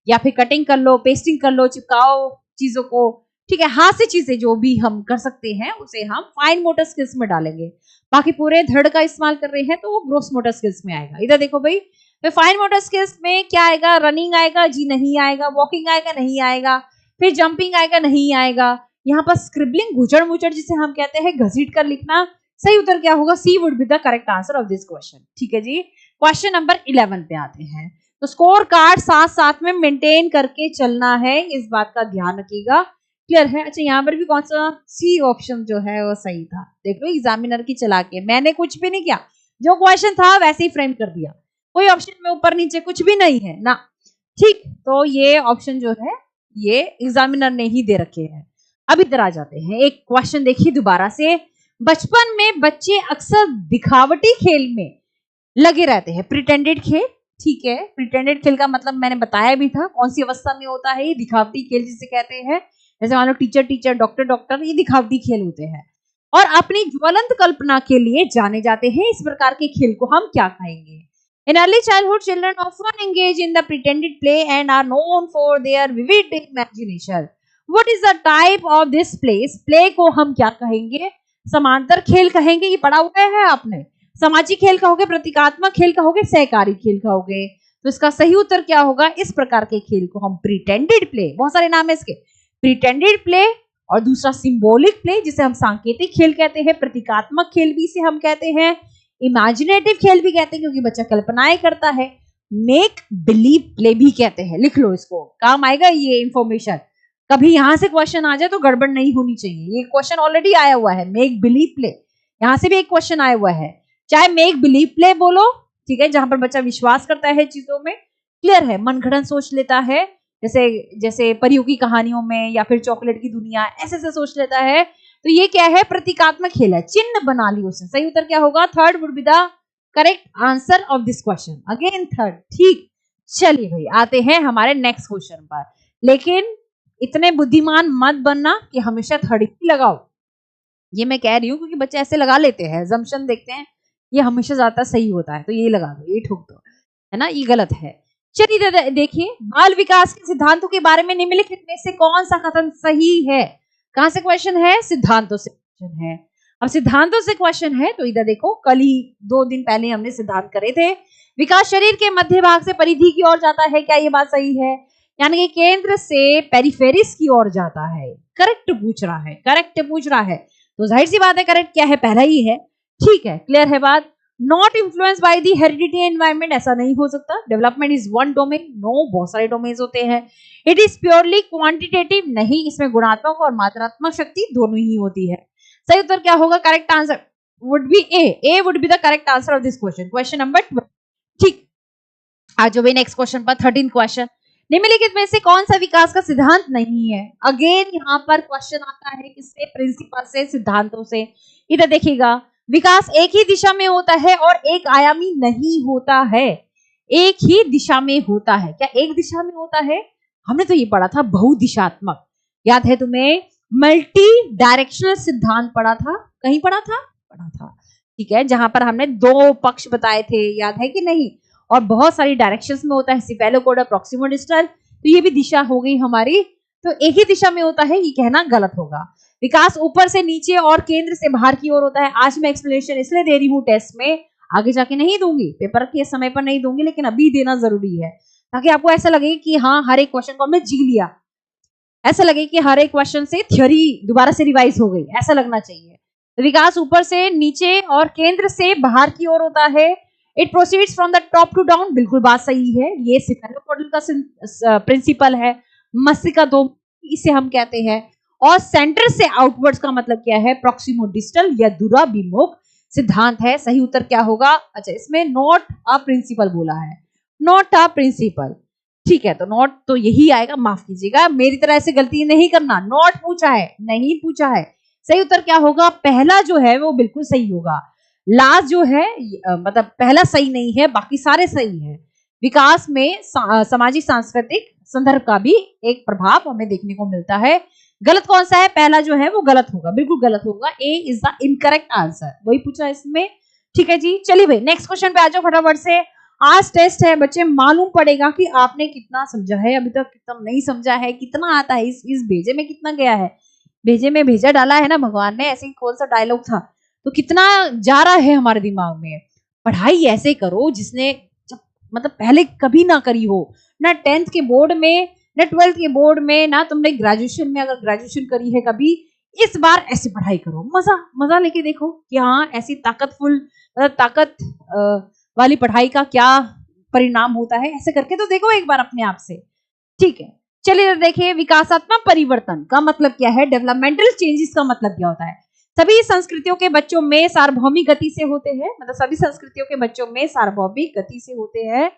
या फिर कटिंग कर लो, पेस्टिंग कर लो, चिपकाओ चीजों को, ठीक है, हाथ से चीजें जो भी हम कर सकते हैं उसे हम फाइन मोटर स्किल्स में डालेंगे। बाकी पूरे धड़ का इस्तेमाल कर रहे हैं तो वो ग्रोस मोटर स्किल्स में आएगा। इधर देखो भाई, तो फाइन मोटर स्किल्स में क्या आएगा? रनिंग आएगा? जी नहीं आएगा। वॉकिंग आएगा? नहीं आएगा। फिर जंपिंग आएगा? नहीं आएगा। यहाँ पर स्क्रिबलिंग, घुचड़ मुचड़ जिसे हम कहते हैं, घसीट कर लिखना, सही उत्तर क्या होगा? C would be the correct answer of this question. ठीक है जी। क्वेश्चन नंबर 11 पे आते हैं। तो स्कोर कार्ड साथ साथ में मेंटेन करके चलना है, इस बात का ध्यान रखिएगा। क्लियर है? अच्छा, यहाँ पर भी कौन सा सी ऑप्शन जो है वो सही था? देख लो एग्जामिनर की चला के, मैंने कुछ भी नहीं किया, जो क्वेश्चन था वैसे ही फ्रेम कर दिया, कोई ऑप्शन में ऊपर नीचे कुछ भी नहीं है ना। ठीक, तो ये ऑप्शन जो है ये एग्जामिनर ने ही दे रखे हैं। अब इधर आ जाते हैं, एक क्वेश्चन देखिए दोबारा से। बचपन में बच्चे अक्सर दिखावटी खेल में लगे रहते हैं, प्रिटेंडेड खेल। ठीक है, प्रिटेंडेड खेल का मतलब मैंने बताया भी था कौन सी अवस्था में होता है। ये दिखावटी खेल जिसे कहते हैं, जैसे मान लो टीचर टीचर, डॉक्टर डॉक्टर, ये दिखावटी खेल होते हैं और अपनी ज्वलंत कल्पना के लिए जाने जाते हैं। इस प्रकार के खेल को हम क्या कहेंगे? In early childhood, children often engage in the pretended play and are known for their vivid imagination. What is the type of this play? Play को हम क्या कहेंगे? समांतर खेल कहेंगे, ये पढ़ा हुआ है आपने। सामाजिक खेल कहोगे, प्रतीकात्मक खेल कहोगे, सहकारी खेल कहोगे। तो इसका सही उत्तर क्या होगा? इस प्रकार के खेल को हम प्रिटेंडेड प्ले, बहुत सारे नाम है इसके, प्रिटेंडेड प्ले, और दूसरा सिंबॉलिक प्ले जिसे हम सांकेतिक खेल कहते हैं, प्रतीकात्मक खेल भी इसे हम कहते हैं, इमेजिनेटिव खेल भी कहते हैं क्योंकि बच्चा कल्पनाएं करता है, मेक बिलीव प्ले भी कहते हैं। लिख लो, इसको काम आएगा ये इंफॉर्मेशन। कभी यहां से क्वेश्चन आ जाए तो गड़बड़ नहीं होनी चाहिए। ये क्वेश्चन ऑलरेडी आया हुआ है, मेक बिलीव प्ले, यहां से भी एक क्वेश्चन आया हुआ है। चाहे मेक बिलीव प्ले बोलो, ठीक है, जहां पर बच्चा विश्वास करता है चीजों में, क्लियर है, मनगढ़ंत सोच लेता है, जैसे जैसे परियों की कहानियों में या फिर चॉकलेट की दुनिया, ऐसे से सोच लेता है। तो ये क्या है? प्रतीकात्मक खेल है, चिन्ह बना ली उसने। सही उत्तर क्या होगा? Third would be the correct answer of this question. Again third. ठीक, चलिए भाई आते हैं हमारे नेक्स्ट क्वेश्चन पर, लेकिन इतने बुद्धिमान मत बनना कि हमेशा थर्ड ही लगाओ। ये मैं कह रही हूँ क्योंकि बच्चे ऐसे लगा लेते हैं, जम्पशन देखते हैं, ये हमेशा ज्यादा सही होता है तो ये लगा दो, ये ठोक दो, है ना, ये गलत है। चलिए देखिए, बाल विकास के सिद्धांतों के बारे में निम्नलिखित में से कौन सा कथन सही है? कहां से क्वेश्चन है? सिद्धांतों से क्वेश्चन है। अब सिद्धांतों से क्वेश्चन है तो इधर देखो, कल ही 2 दिन पहले हमने सिद्धांत करे थे। विकास शरीर के मध्य भाग से परिधि की ओर जाता है, क्या ये बात सही है? यानी कि केंद्र से पेरिफेरिस की ओर जाता है। करेक्ट पूछ रहा है, करेक्ट पूछ रहा है, तो जाहिर सी बात है करेक्ट क्या है? पहला ही है। ठीक है, क्लियर है बात। Not influence by the heredity environment, ऐसा नहीं हो सकता। Development is one domain, no, बहुत सारे डोमेन्स होते हैं। इट इज प्योरली क्वांटिटेटिव, नहीं, इसमें गुणात्मक और मात्रात्मक शक्ति दोनों ही होती है। सही उत्तर क्या होगा? Correct answer would be A would be the correct answer of this question, question number 12। ठीक, आज जो भी नेक्स्ट क्वेश्चन पर 13 क्वेश्चन, निम्नलिखित में से कौन सा विकास का सिद्धांत नहीं है? अगेन यहाँ पर क्वेश्चन आता है किससे? प्रिंसिपल से, सिद्धांतों से। इधर देखिएगा, विकास एक ही दिशा में होता है और एक आयामी नहीं होता है। एक ही दिशा में होता है। क्या एक दिशा में होता है? हमने तो ये पढ़ा था बहुदिशात्मक, याद है तुम्हें? मल्टी डायरेक्शनल सिद्धांत पढ़ा था, कहीं पढ़ा था? पढ़ा था, ठीक है, जहां पर हमने दो पक्ष बताए थे, याद है कि नहीं? और बहुत सारी डायरेक्शंस में होता है, सिफेलोकोडल, प्रॉक्सिमल डिस्टल, तो ये भी दिशा हो गई हमारी। तो एक ही दिशा में होता है, ये कहना गलत होगा। विकास ऊपर से नीचे और केंद्र से बाहर की ओर होता है। आज मैं एक्सप्लेनेशन इसलिए दे रही हूँ टेस्ट में, आगे जाके नहीं दूंगी, पेपर के समय पर नहीं दूंगी, लेकिन अभी देना जरूरी है, ताकि आपको ऐसा लगे कि हाँ, हर एक क्वेश्चन को हमने जी लिया, ऐसा लगे कि हर एक क्वेश्चन से थ्योरी दोबारा से रिवाइज हो गई, ऐसा लगना चाहिए। तो विकास ऊपर से नीचे और केंद्र से बाहर की ओर होता है। It proceeds from the top to down, बिल्कुल बात सही है, ये सिफेलोकोडल का प्रिंसिपल है। मस्तिष्क दो, इसे हम कहते हैं। और सेंटर से आउटवर्ड्स का मतलब क्या है? प्रॉक्सिमो डिस्टल या दूराभिमुख सिद्धांत है। सही उत्तर क्या होगा? अच्छा, इसमें नॉट अ प्रिंसिपल बोला है, नॉट अ प्रिंसिपल, ठीक है, तो नॉट तो यही आएगा, माफ कीजिएगा, मेरी तरह ऐसे गलती नहीं करना। नॉट पूछा है, नहीं पूछा है। सही उत्तर क्या होगा? पहला जो है वो बिल्कुल सही होगा, लास्ट जो है मतलब पहला सही नहीं है, बाकी सारे सही है। विकास में सामाजिक सांस्कृतिक संदर्भ का भी एक प्रभाव हमें देखने को मिलता है। गलत कौन सा है? पहला जो है वो गलत होगा, बिल्कुल गलत होगा। ए इज द इनकरेक्ट आंसर, वही पूछा इसमें, ठीक है जी। चलिए भाई नेक्स्ट क्वेश्चन पे आ जाओ फटाफट से। आज टेस्ट है बच्चे, मालूम पड़ेगा कि आपने कितना समझा है, अभी तक कितना नहीं समझा है, कितना आता है, इस भेजे में कितना गया है। भेजे में भेजा डाला है ना भगवान ने, ऐसे ही कौन सा डायलॉग था, तो कितना जा रहा है हमारे दिमाग में। पढ़ाई ऐसे करो जिसने जब मतलब पहले कभी ना करी हो, ना 10th के बोर्ड में, ना 12th के बोर्ड में, ना तुमने ग्रेजुएशन में, अगर ग्रेजुएशन करी है कभी, इस बार ऐसी पढ़ाई करो, मजा मजा लेके देखो कि हाँ, ऐसी ताकतफुल मतलब ताकत वाली पढ़ाई का क्या परिणाम होता है। ऐसे करके तो देखो एक बार अपने आप से, ठीक है। चलिए देखिए, विकासात्मक परिवर्तन का मतलब क्या है? डेवलपमेंटल चेंजेस का मतलब क्या होता है? सभी संस्कृतियों के बच्चों में सार्वभौमिक गति से होते हैं, मतलब सभी संस्कृतियों के बच्चों में सार्वभौमिक गति से होते हैं,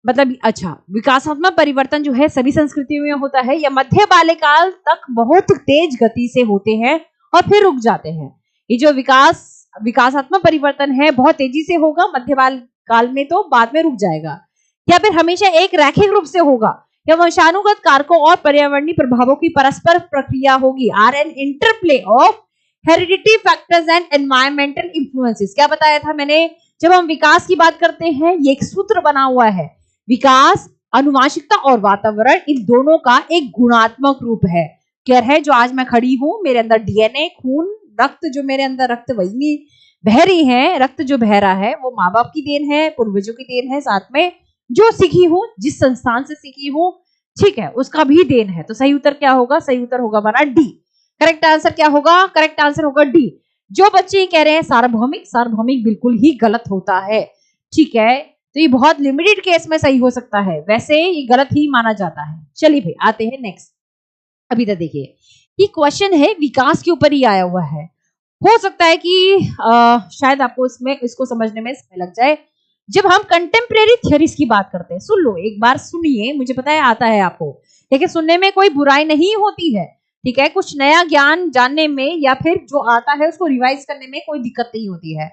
मतलब अच्छा, विकासात्मक परिवर्तन जो है सभी संस्कृतियों में होता है, या मध्य बाल्यकाल तक बहुत तेज गति से होते हैं और फिर रुक जाते हैं। ये जो विकासात्मक परिवर्तन है बहुत तेजी से होगा, मध्य बाल्यकाल में तो बाद में रुक जाएगा, या फिर हमेशा एक रैखिक रूप से होगा, या वंशानुगत कारकों और पर्यावरणीय प्रभावों की परस्पर प्रक्रिया होगी। Are an interplay of heredity factors and environmental influences. क्या बताया था मैंने? जब हम विकास की बात करते हैं, ये एक सूत्र बना हुआ है, विकास, अनुवांशिकता और वातावरण, इन दोनों का एक गुणात्मक रूप है। क्लियर है? जो आज मैं खड़ी हूं, मेरे अंदर डीएनए, खून, रक्त, जो मेरे अंदर रक्त वाहिनी बह रही है, रक्त जो बह रहा है, वो माँ बाप की देन है, पूर्वजों की देन है, साथ में जो सीखी हूं, जिस संस्थान से सीखी हूं, ठीक है, उसका भी देन है। तो सही उत्तर क्या होगा? सही उत्तर होगा हमारा डी। करेक्ट आंसर क्या होगा? करेक्ट आंसर होगा डी। जो बच्चे कह रहे हैं सार्वभौमिक, सार्वभौमिक बिल्कुल ही गलत होता है, ठीक है, तो ये बहुत लिमिटेड केस में सही हो सकता है, वैसे ये गलत ही माना जाता है। चलिए भाई आते हैं नेक्स्ट। अभी तक देखिए, ये क्वेश्चन है विकास के ऊपर ही आया हुआ है। हो सकता है कि शायद आपको इसको समझने में समय लग जाए। जब हम कंटेम्प्रेरी थ्योरीज की बात करते हैं, सुन लो एक बार, सुनिए, मुझे पता है आता है आपको, लेकिन सुनने में कोई बुराई नहीं होती है, ठीक है, कुछ नया ज्ञान जानने में या फिर जो आता है उसको रिवाइज करने में कोई दिक्कत नहीं होती है।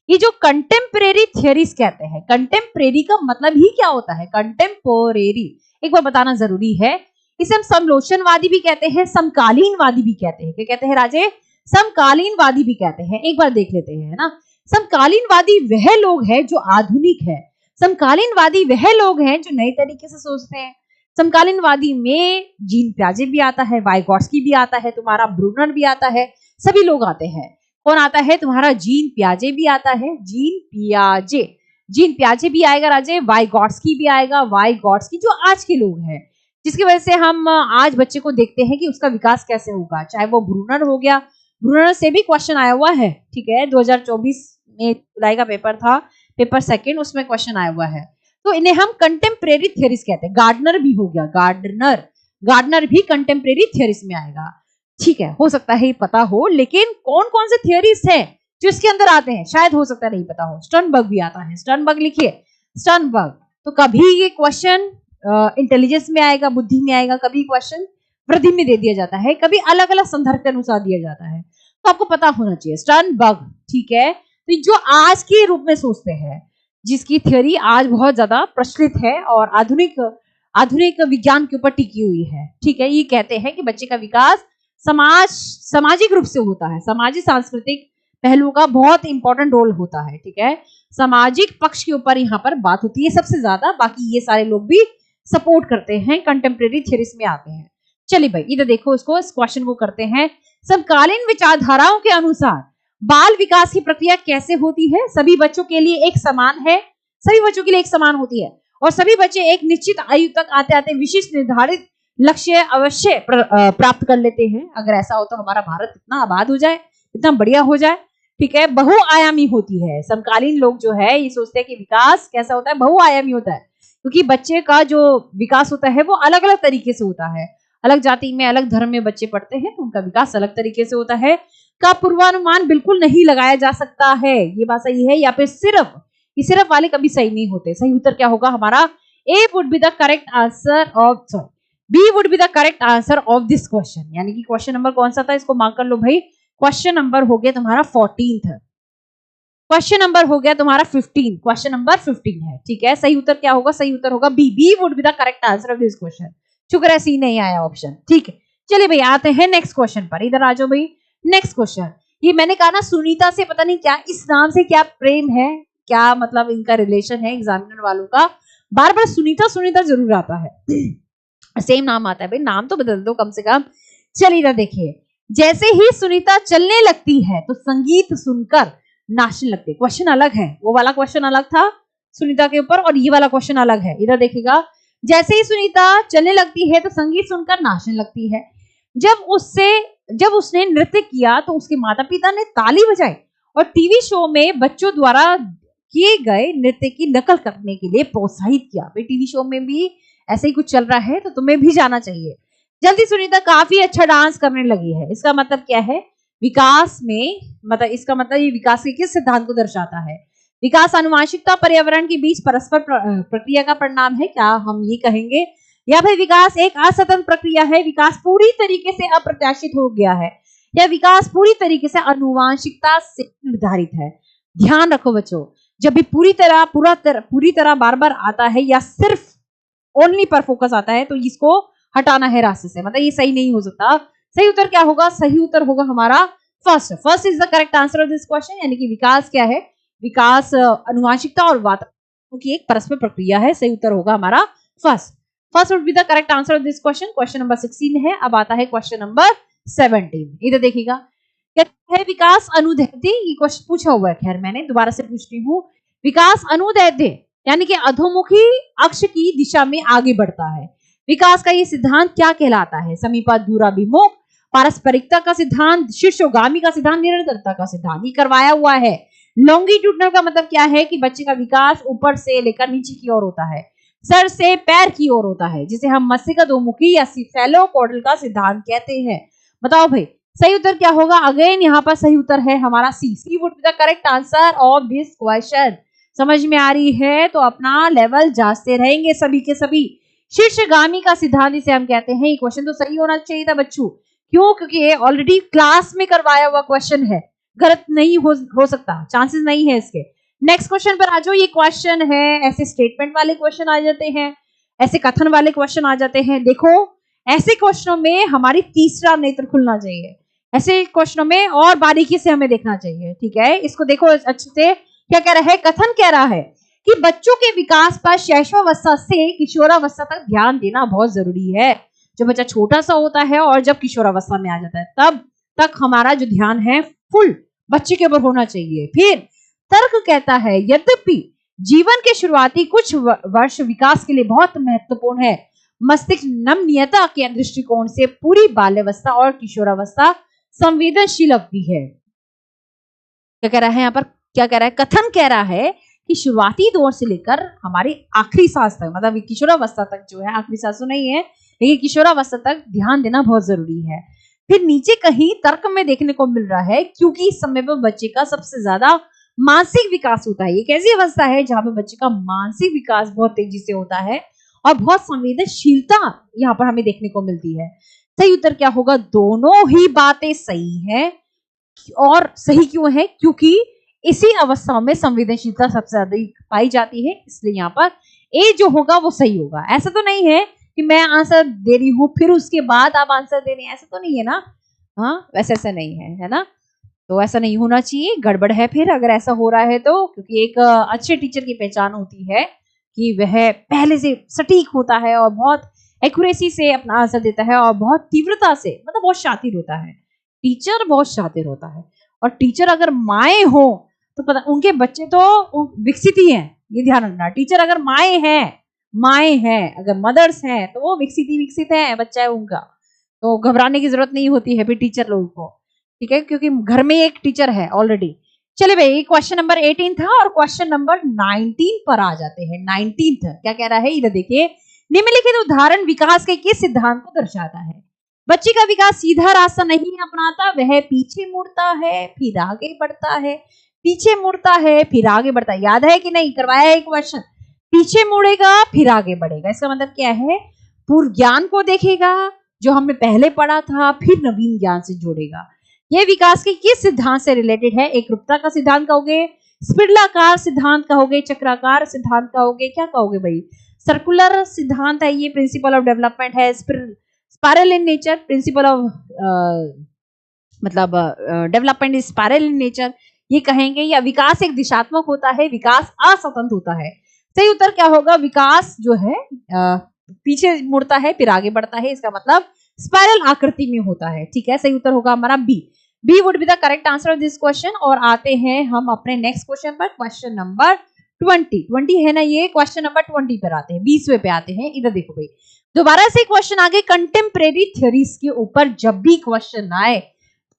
ये जो कंटेम्प्रेरी थ्योरीज कहते हैं, कंटेम्प्रेरी का मतलब ही क्या होता है? कंटेम्पोरेरी, एक बार बताना जरूरी है। इसे हम समलोचनवादी भी कहते हैं, समकालीनवादी भी कहते हैं। क्या कहते हैं राजे? समकालीनवादी भी कहते हैं। एक बार देख लेते हैं ना। समकालीनवादी वह लोग हैं जो आधुनिक है, समकालीनवादी वह लोग हैं जो नए तरीके से सोचते हैं। समकालीनवादी में जीन पियाजे भी आता है, वाइगॉट्स्की भी आता है, तुम्हारा ब्रूनर भी आता है, सभी लोग आते हैं। कौन आता है? तुम्हारा जीन पियाजे भी आता है, जीन पियाजे भी आएगा राजे, वाइगॉट्स्की भी आएगा, वाइगॉट्स्की जो आज के लोग हैं, जिसकी वजह से हम आज बच्चे को देखते हैं कि उसका विकास कैसे होगा। चाहे वो ब्रूनर हो गया, ब्रूनर से भी क्वेश्चन आया हुआ है, ठीक है, 2024 में जुलाई का पेपर था, पेपर सेकंड, उसमें क्वेश्चन आया हुआ है। तो इन्हें हम कंटेम्प्रेरी थ्योरीज कहते हैं। गार्डनर भी हो गया, गार्डनर भी कंटेम्प्रेरी थ्योरीज में आएगा, ठीक है। हो सकता है ये पता हो, लेकिन कौन कौन से थ्योरीज है जो इसके अंदर आते हैं शायद हो सकता है नहीं पता हो। स्टर्नबर्ग भी आता है, स्टर्नबर्ग लिखिए, स्टर्नबर्ग, तो कभी ये क्वेश्चन इंटेलिजेंस में आएगा, बुद्धि में आएगा, कभी क्वेश्चन वृद्धि में दे दिया जाता है, कभी अलग अलग संदर्भ के अनुसार दिया जाता है। तो आपको पता होना चाहिए स्टर्नबर्ग, ठीक है। तो जो आज के रूप में सोचते हैं, जिसकी थ्योरी आज बहुत ज्यादा प्रचलित है और आधुनिक विज्ञान के ऊपर टिकी हुई है, ठीक है। ये कहते हैं कि बच्चे का विकास सामाजिक रूप से होता है, सामाजिक सांस्कृतिक पहलुओं का बहुत इंपॉर्टेंट रोल होता है, ठीक है। सामाजिक पक्ष के ऊपर यहाँ पर बात होती है सबसे ज्यादा, बाकी ये सारे लोग भी सपोर्ट करते हैं, कंटेम्प्रेरी थ्योरीज में आते हैं। चलिए भाई इधर देखो, इसको इस क्वेश्चन को करते हैं। समकालीन विचारधाराओं के अनुसार बाल विकास की प्रक्रिया कैसे होती है? सभी बच्चों के लिए एक समान है, सभी बच्चों के लिए एक समान होती है और सभी बच्चे एक निश्चित आयु तक आते आते विशिष्ट निर्धारित लक्ष्य अवश्य प्राप्त कर लेते हैं। अगर ऐसा हो तो हमारा भारत इतना आबाद हो जाए, इतना बढ़िया हो जाए, ठीक है। बहुआयामी होती है। समकालीन लोग जो है ये सोचते हैं कि विकास कैसा होता है, बहुआयामी होता है, क्योंकि बच्चे का जो विकास होता है वो अलग अलग तरीके से होता है। अलग जाति में, अलग धर्म में बच्चे पढ़ते हैं तो उनका विकास अलग तरीके से होता है, का पूर्वानुमान बिल्कुल नहीं लगाया जा सकता है। ये बात सही है या फिर सिर्फ वाले कभी सही नहीं होते। सही उत्तर क्या होगा हमारा? A would be the correct answer of B would be the correct answer of this question। यानी कि क्वेश्चन नंबर कौन सा था, इसको मार्क कर लो भाई। क्वेश्चन नंबर हो गया तुम्हारा 14th, क्वेश्चन नंबर हो गया तुम्हारा 15, क्वेश्चन नंबर 15 है, ठीक है। सही उत्तर क्या होगा? सही उत्तर होगा B would be the correct answer of this question। शुक्र है सी नहीं आया ऑप्शन, ठीक है। चलिए भाई आते हैं नेक्स्ट क्वेश्चन पर। इधर आ जाओ भाई। नेक्स्ट क्वेश्चन, ये मैंने कहा ना सुनीता से पता नहीं क्या इस नाम से क्या प्रेम है, क्या मतलब इनका रिलेशन है, एग्जामिनर वालों का बार बार सुनीता सुनीता जरूर आता है। सेम नाम आता है भाई, नाम तो बदल दो कम से कम। चलिए ना देखिए, जैसे ही सुनीता चलने लगती है तो संगीत सुनकर नाचने लगती है। क्वेश्चन अलग है, वो वाला क्वेश्चन अलग था सुनीता के ऊपर और ये वाला क्वेश्चन अलग है। इधर देखिएगा, जैसे ही सुनीता चलने लगती है तो संगीत सुनकर नाचने लगती है। जब उसने नृत्य किया तो उसके माता पिता ने ताली बजाई और टीवी शो में बच्चों द्वारा किए गए नृत्य की नकल करने के लिए प्रोत्साहित किया। भाई टीवी शो में भी ऐसे ही कुछ चल रहा है तो तुम्हें भी जाना चाहिए। जल्दी सुनीता काफी अच्छा डांस करने लगी है। इसका मतलब क्या है? विकास में मतलब इसका मतलब ये विकास के किस सिद्धांत को दर्शाता है? विकास आनुवांशिकता पर्यावरण के बीच परस्पर प्रक्रिया का परिणाम है, क्या हम ये कहेंगे? या फिर विकास एक असतत प्रक्रिया है, विकास पूरी तरीके से अप्रत्याशित हो गया है, या विकास पूरी तरीके से आनुवांशिकता से निर्धारित है? ध्यान रखो बच्चों, जब भी पूरी तरह बार बार आता है या सिर्फ ओनली पर फोकस आता है तो इसको हटाना है रास्ते से, मतलब ये सही नहीं हो सकता। सही उत्तर क्या होगा? सही उत्तर होगा हमारा first is the correct answer of this question. यानी कि विकास क्या है? विकास आनुवांशिकता और वातावरण की एक परस्पर प्रक्रिया है। सही उत्तर होगा हमारा first would be the correct answer of this question. Question number 16 है। अब आता है क्वेश्चन नंबर 17। इधर देखिएगा, क्या है विकास अनुदैर्ध्य? ये क्वेश्चन पूछा हुआ है, खैर मैंने दोबारा से पूछती हूँ। विकास अनुदैर्ध्य यानी कि अधोमुखी अक्ष की दिशा में आगे बढ़ता है। विकास का ये सिद्धांत क्या कहलाता है? समीपा दूराभिमुख, पारस्परिकता का सिद्धांत, शीर्षोगामी का सिद्धांत, निरंतरता का सिद्धांत। ये करवाया हुआ है। लॉन्गिट्यूडनल का मतलब क्या है कि बच्चे का विकास ऊपर से लेकर नीचे की ओर होता है, सर से पैर की ओर होता है, जिसे हम मस्तिष्क अधोमुखी या सेफेलोकॉर्डल का सिद्धांत कहते हैं। बताओ भाई सही उत्तर क्या होगा? अगेन यहाँ पर सही उत्तर है हमारा C would be the correct answer of this question. समझ में आ रही है तो अपना लेवल जांचते रहेंगे सभी के सभी। शीर्षगामी का सिद्धांत इसे हम कहते हैं। ये क्वेश्चन तो सही होना चाहिए था बच्चों, क्यों? क्योंकि ये ऑलरेडी क्लास में करवाया हुआ क्वेश्चन है, गलत नहीं हो सकता, चांसेस नहीं है इसके। नेक्स्ट क्वेश्चन पर आ जाओ। ये क्वेश्चन है, ऐसे स्टेटमेंट वाले क्वेश्चन आ जाते हैं, ऐसे कथन वाले क्वेश्चन आ जाते हैं। देखो ऐसे क्वेश्चनों में हमारी तीसरा नेत्र खुलना चाहिए, ऐसे क्वेश्चनों में और बारीकी से हमें देखना चाहिए, ठीक है। इसको देखो अच्छे से, क्या कह रहा है? कथन कह रहा है कि बच्चों के विकास पर शैशवावस्था से किशोरावस्था तक ध्यान देना बहुत जरूरी है। जब बच्चा छोटा सा होता है और जब किशोरावस्था में आ जाता है तब तक हमारा जो ध्यान है फुल बच्चे के ऊपर होना चाहिए। फिर तर्क कहता है यद्यपि जीवन के शुरुआती कुछ वर्ष विकास के लिए बहुत महत्वपूर्ण है, मस्तिष्क नमनीयता के दृष्टिकोण से पूरी बाल्यावस्था और किशोरावस्था संवेदनशील अवधि है। क्या कह रहा है यहाँ पर? क्या कह रहा है? कथन कह रहा है कि शुरुआती दौर से लेकर हमारी आखिरी सांस तक, मतलब किशोरावस्था तक जो है, आखिरी सांस तो नहीं है लेकिन किशोरावस्था तक ध्यान देना बहुत जरूरी है। फिर नीचे कहीं तर्क में देखने को मिल रहा है क्योंकि इस समय पर बच्चे का सबसे ज्यादा मानसिक विकास होता है। ये कैसी अवस्था है जहां पे बच्चे का मानसिक विकास बहुत तेजी से होता है और बहुत संवेदनशीलता यहाँ पर हमें देखने को मिलती है। सही उत्तर क्या होगा? दोनों ही बातें सही है। और सही क्यों है? क्योंकि इसी अवस्थाओं में संवेदनशीलता सबसे अधिक पाई जाती है, इसलिए यहाँ पर ए जो होगा वो सही होगा। ऐसा तो नहीं है कि मैं आंसर दे रही हूँ फिर उसके बाद आप आंसर दे रहे हैं, ऐसा तो नहीं है ना। हाँ, वैसे ऐसा नहीं है ना। तो ऐसा नहीं होना चाहिए, गड़बड़ है फिर अगर ऐसा हो रहा है तो। क्योंकि एक अच्छे टीचर की पहचान होती है कि वह पहले से सटीक होता है और बहुत एक्यूरेसी से अपना आंसर देता है और बहुत तीव्रता से, मतलब बहुत शातिर होता है। टीचर बहुत शातिर होता है। और टीचर अगर माए हो तो पता, उनके बच्चे तो विकसित ही हैं, ये ध्यान रखना। टीचर अगर माए हैं अगर मदर्स हैं तो वो विकसित है बच्चा है उनका। तो घबराने की जरूरत नहीं होती है फिर टीचर लोगों को, ठीक है, क्योंकि घर में एक टीचर है ऑलरेडी। चलिए भाई, क्वेश्चन नंबर 18 था और क्वेश्चन नंबर 19 पर आ जाते हैं। 19 क्या कह रहा है, इधर देखिए। निम्नलिखित उदाहरण विकास के किस सिद्धांत को दर्शाता है? बच्चे का विकास सीधा रास्ता नहीं अपनाता, वह पीछे मुड़ता है फिर आगे बढ़ता है, पीछे मुड़ता है फिर आगे बढ़ता है। याद है कि नहीं? करवाया है क्वेश्चन। पीछे मुड़ेगा फिर आगे बढ़ेगा, इसका मतलब क्या है? पूर्व ज्ञान को देखेगा जो हमने पहले पढ़ा था, फिर नवीन ज्ञान से जोड़ेगा। यह विकास के किस सिद्धांत से रिलेटेड है? एकरूपता का सिद्धांत कहोगे, स्पिंडलाकार सिद्धांत कहोगे, चक्राकार सिद्धांत कहोगे, क्या कहोगे भाई? सर्कुलर सिद्धांत है ये, प्रिंसिपल ऑफ डेवलपमेंट है, spiral in nature, principle of मतलब development is spiral in nature, ये कहेंगे। या विकास एक दिशात्मक होता है, विकास असतंत्र होता है। सही उत्तर क्या होगा? विकास जो है पीछे मुड़ता है फिर आगे बढ़ता है, इसका मतलब स्पाइरल आकृति में होता है, ठीक है। सही उत्तर होगा हमारा B. B would be the correct answer of this question. और आते हैं हम अपने नेक्स्ट क्वेश्चन पर, क्वेश्चन नंबर 20 है ना ये। क्वेश्चन नंबर 20 पर आते हैं, 20वें पे आते हैं। इधर देखो भाई, दोबारा से क्वेश्चन आगे कंटेम्परेरी थ्योरीज के ऊपर। जब भी क्वेश्चन आए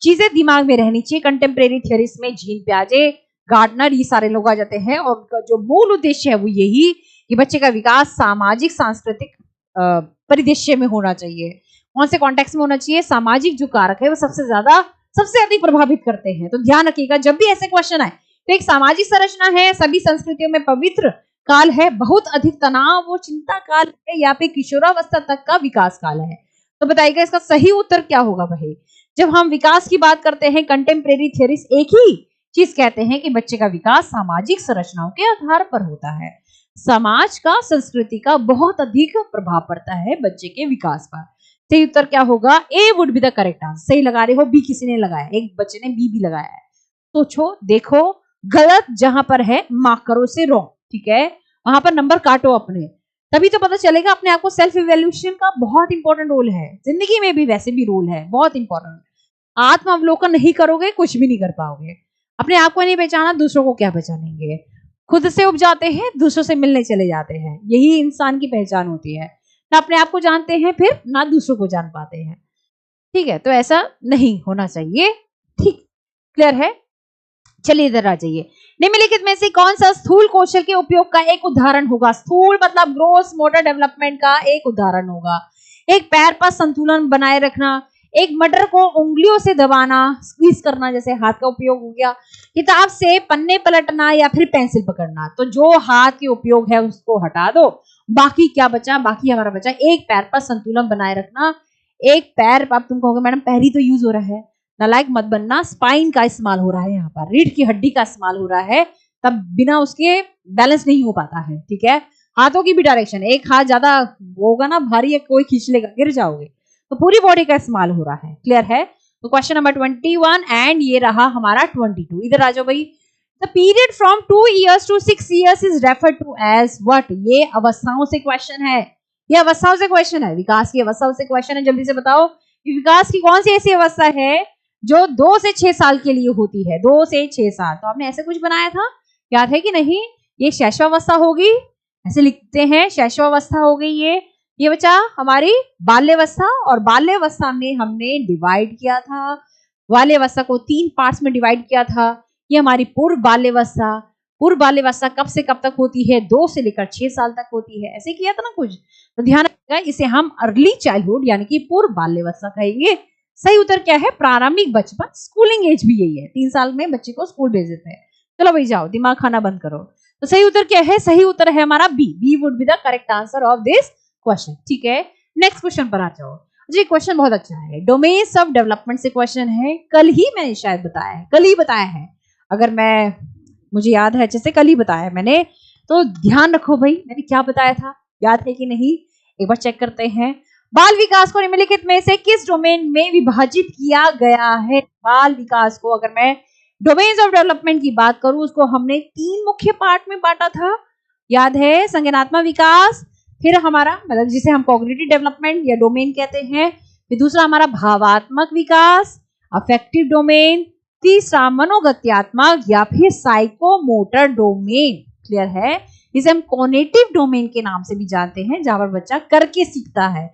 चीजें दिमाग में रहनी चाहिए। कंटेम्परेरी थ्योरीज में जीन पियाजे, गार्डनर, ये सारे लोग आ जाते हैं और उनका जो मूल उद्देश्य है वो यही कि बच्चे का विकास सामाजिक सांस्कृतिक परिदृश्य में होना चाहिए। कौन से कॉन्टेक्स्ट में होना चाहिए? सामाजिक जो कारक है वो सबसे अधिक प्रभावित करते हैं। तो ध्यान रखिएगा जब भी ऐसे क्वेश्चन आए तो एक सामाजिक संरचना है, सभी संस्कृतियों में पवित्र काल है, बहुत अधिक तनाव वो चिंता काल है, या फिर किशोरावस्था तक का विकास काल है। तो बताइएगा इसका सही उत्तर क्या होगा भाई? जब हम विकास की बात करते हैं कंटेम्परेरी थ्योरीज एक ही चीज कहते हैं कि बच्चे का विकास सामाजिक संरचनाओं के आधार पर होता है। समाज का, संस्कृति का बहुत अधिक प्रभाव पड़ता है बच्चे के विकास पर। सही उत्तर क्या होगा? ए would be the correct answer. सही लगा रहे हो, बी किसी ने लगाया, एक बच्चे ने बी भी लगाया है। सोचो, देखो, गलत जहां पर है मार्क करो से रॉन्ग, ठीक है, वहां पर नंबर काटो अपने, तभी तो पता चलेगा अपने आप को। सेल्फ इवैल्यूएशन का बहुत इंपॉर्टेंट रोल है, जिंदगी में भी वैसे भी रोल है बहुत इंपॉर्टेंट। आत्म अवलोकन नहीं करोगे कुछ भी नहीं कर पाओगे। अपने आप को नहीं पहचाना, दूसरों को क्या पहचानेंगे? खुद से उब जाते हैं, दूसरों से मिलने चले जाते हैं, यही इंसान की पहचान होती है। ना अपने आप को जानते हैं फिर ना दूसरों को जान पाते हैं, ठीक है। तो ऐसा नहीं होना चाहिए, ठीक, क्लियर है। चलिए इधर आ जाइए। निम्नलिखित में से कौन सा स्थूल कौशल के उपयोग का एक उदाहरण होगा? स्थूल मतलब ग्रोस मोटर डेवलपमेंट का एक उदाहरण होगा। एक पैर पर संतुलन बनाए रखना, एक मटर को उंगलियों से दबाना, स्क्वीज करना, जैसे हाथ का उपयोग हो गया, किताब से पन्ने पलटना या फिर पेंसिल पकड़ना। तो जो हाथ के उपयोग है उसको हटा दो, बाकी क्या बचा? बाकी हमारा बचा एक पैर पर संतुलन बनाए रखना। एक पैर, अब तुम कहोगे मैडम पैर ही तो यूज हो रहा है, नालायक मत बनना, स्पाइन का इस्तेमाल हो रहा है यहाँ पर, रीढ़ की हड्डी का इस्तेमाल हो रहा है, तब बिना उसके बैलेंस नहीं हो पाता है, ठीक है। हाथों की भी डायरेक्शन, एक हाथ ज्यादा होगा ना भारी या कोई खींच लेगा गिर जाओगे, तो पूरी बॉडी का इस्तेमाल हो रहा है, क्लियर है। तो क्वेश्चन नंबर 21 एंड ये रहा हमारा 22। इधर आ जाओ भाई। The period from 2 years to 6 years is referred to as what? ये अवस्थाओं से क्वेश्चन है, ये अवस्थाओं से क्वेश्चन है, विकास की अवस्थाओं से क्वेश्चन है। जल्दी से बताओ विकास की कौन सी ऐसी अवस्था है जो 2 से 6 साल के लिए होती है? 2 से 6 साल। तो आपने ऐसे कुछ बनाया था, याद है कि नहीं? ये शैशवावस्था होगी, ऐसे लिखते हैं, शैशवावस्था हो गई ये बचा हमारी बाल्यावस्था। और बाल्यावस्था में हमने डिवाइड किया था, बाल्यावस्था को 3 पार्ट्स में डिवाइड किया था। ये हमारी पूर्व बाल्यावस्था। पूर्व बाल्यावस्था कब से कब तक होती है? 2 से लेकर 6 साल तक होती है, ऐसे किया था ना कुछ। तो ध्यान रखिएगा, इसे हम अर्ली चाइल्डहुड यानी कि पूर्व बाल्यावस्था कहेंगे। सही उत्तर क्या है? प्रारंभिक बचपन, स्कूलिंग एज भी यही है, 3 साल में बच्चे को स्कूल भेज देते हैं। चलो भाई जाओ, दिमाग खाना बंद करो। तो सही उत्तर क्या है? सही उत्तर है हमारा B. B would be the correct answer of this question. ठीक है, नेक्स्ट क्वेश्चन पर आ जाओ जी। क्वेश्चन बहुत अच्छा है, डोमेन्स ऑफ डेवलपमेंट से क्वेश्चन है। कल ही मैंने शायद बताया है, कल ही बताया है, अगर मैं मुझे याद है अच्छे से, कल ही बताया है मैंने। तो ध्यान रखो भाई, मैंने क्या बताया था, याद है कि नहीं, एक बार चेक करते हैं। बाल विकास को निम्नलिखित में से किस डोमेन में विभाजित किया गया है? बाल विकास को अगर मैं डोमेन्स ऑफ डेवलपमेंट की बात करूं, उसको हमने 3 मुख्य पार्ट में बांटा था, याद है? संज्ञानात्मक विकास, फिर हमारा मतलब जिसे हम कॉग्निटिव डेवलपमेंट या डोमेन कहते हैं, फिर दूसरा हमारा भावात्मक विकास, अफेक्टिव डोमेन, तीसरा मनोगत्यात्मक या फिर साइकोमोटर डोमेन। क्लियर है? इसे हम कॉग्निटिव डोमेन के नाम से भी जानते हैं, जहां पर बच्चा करके सीखता है।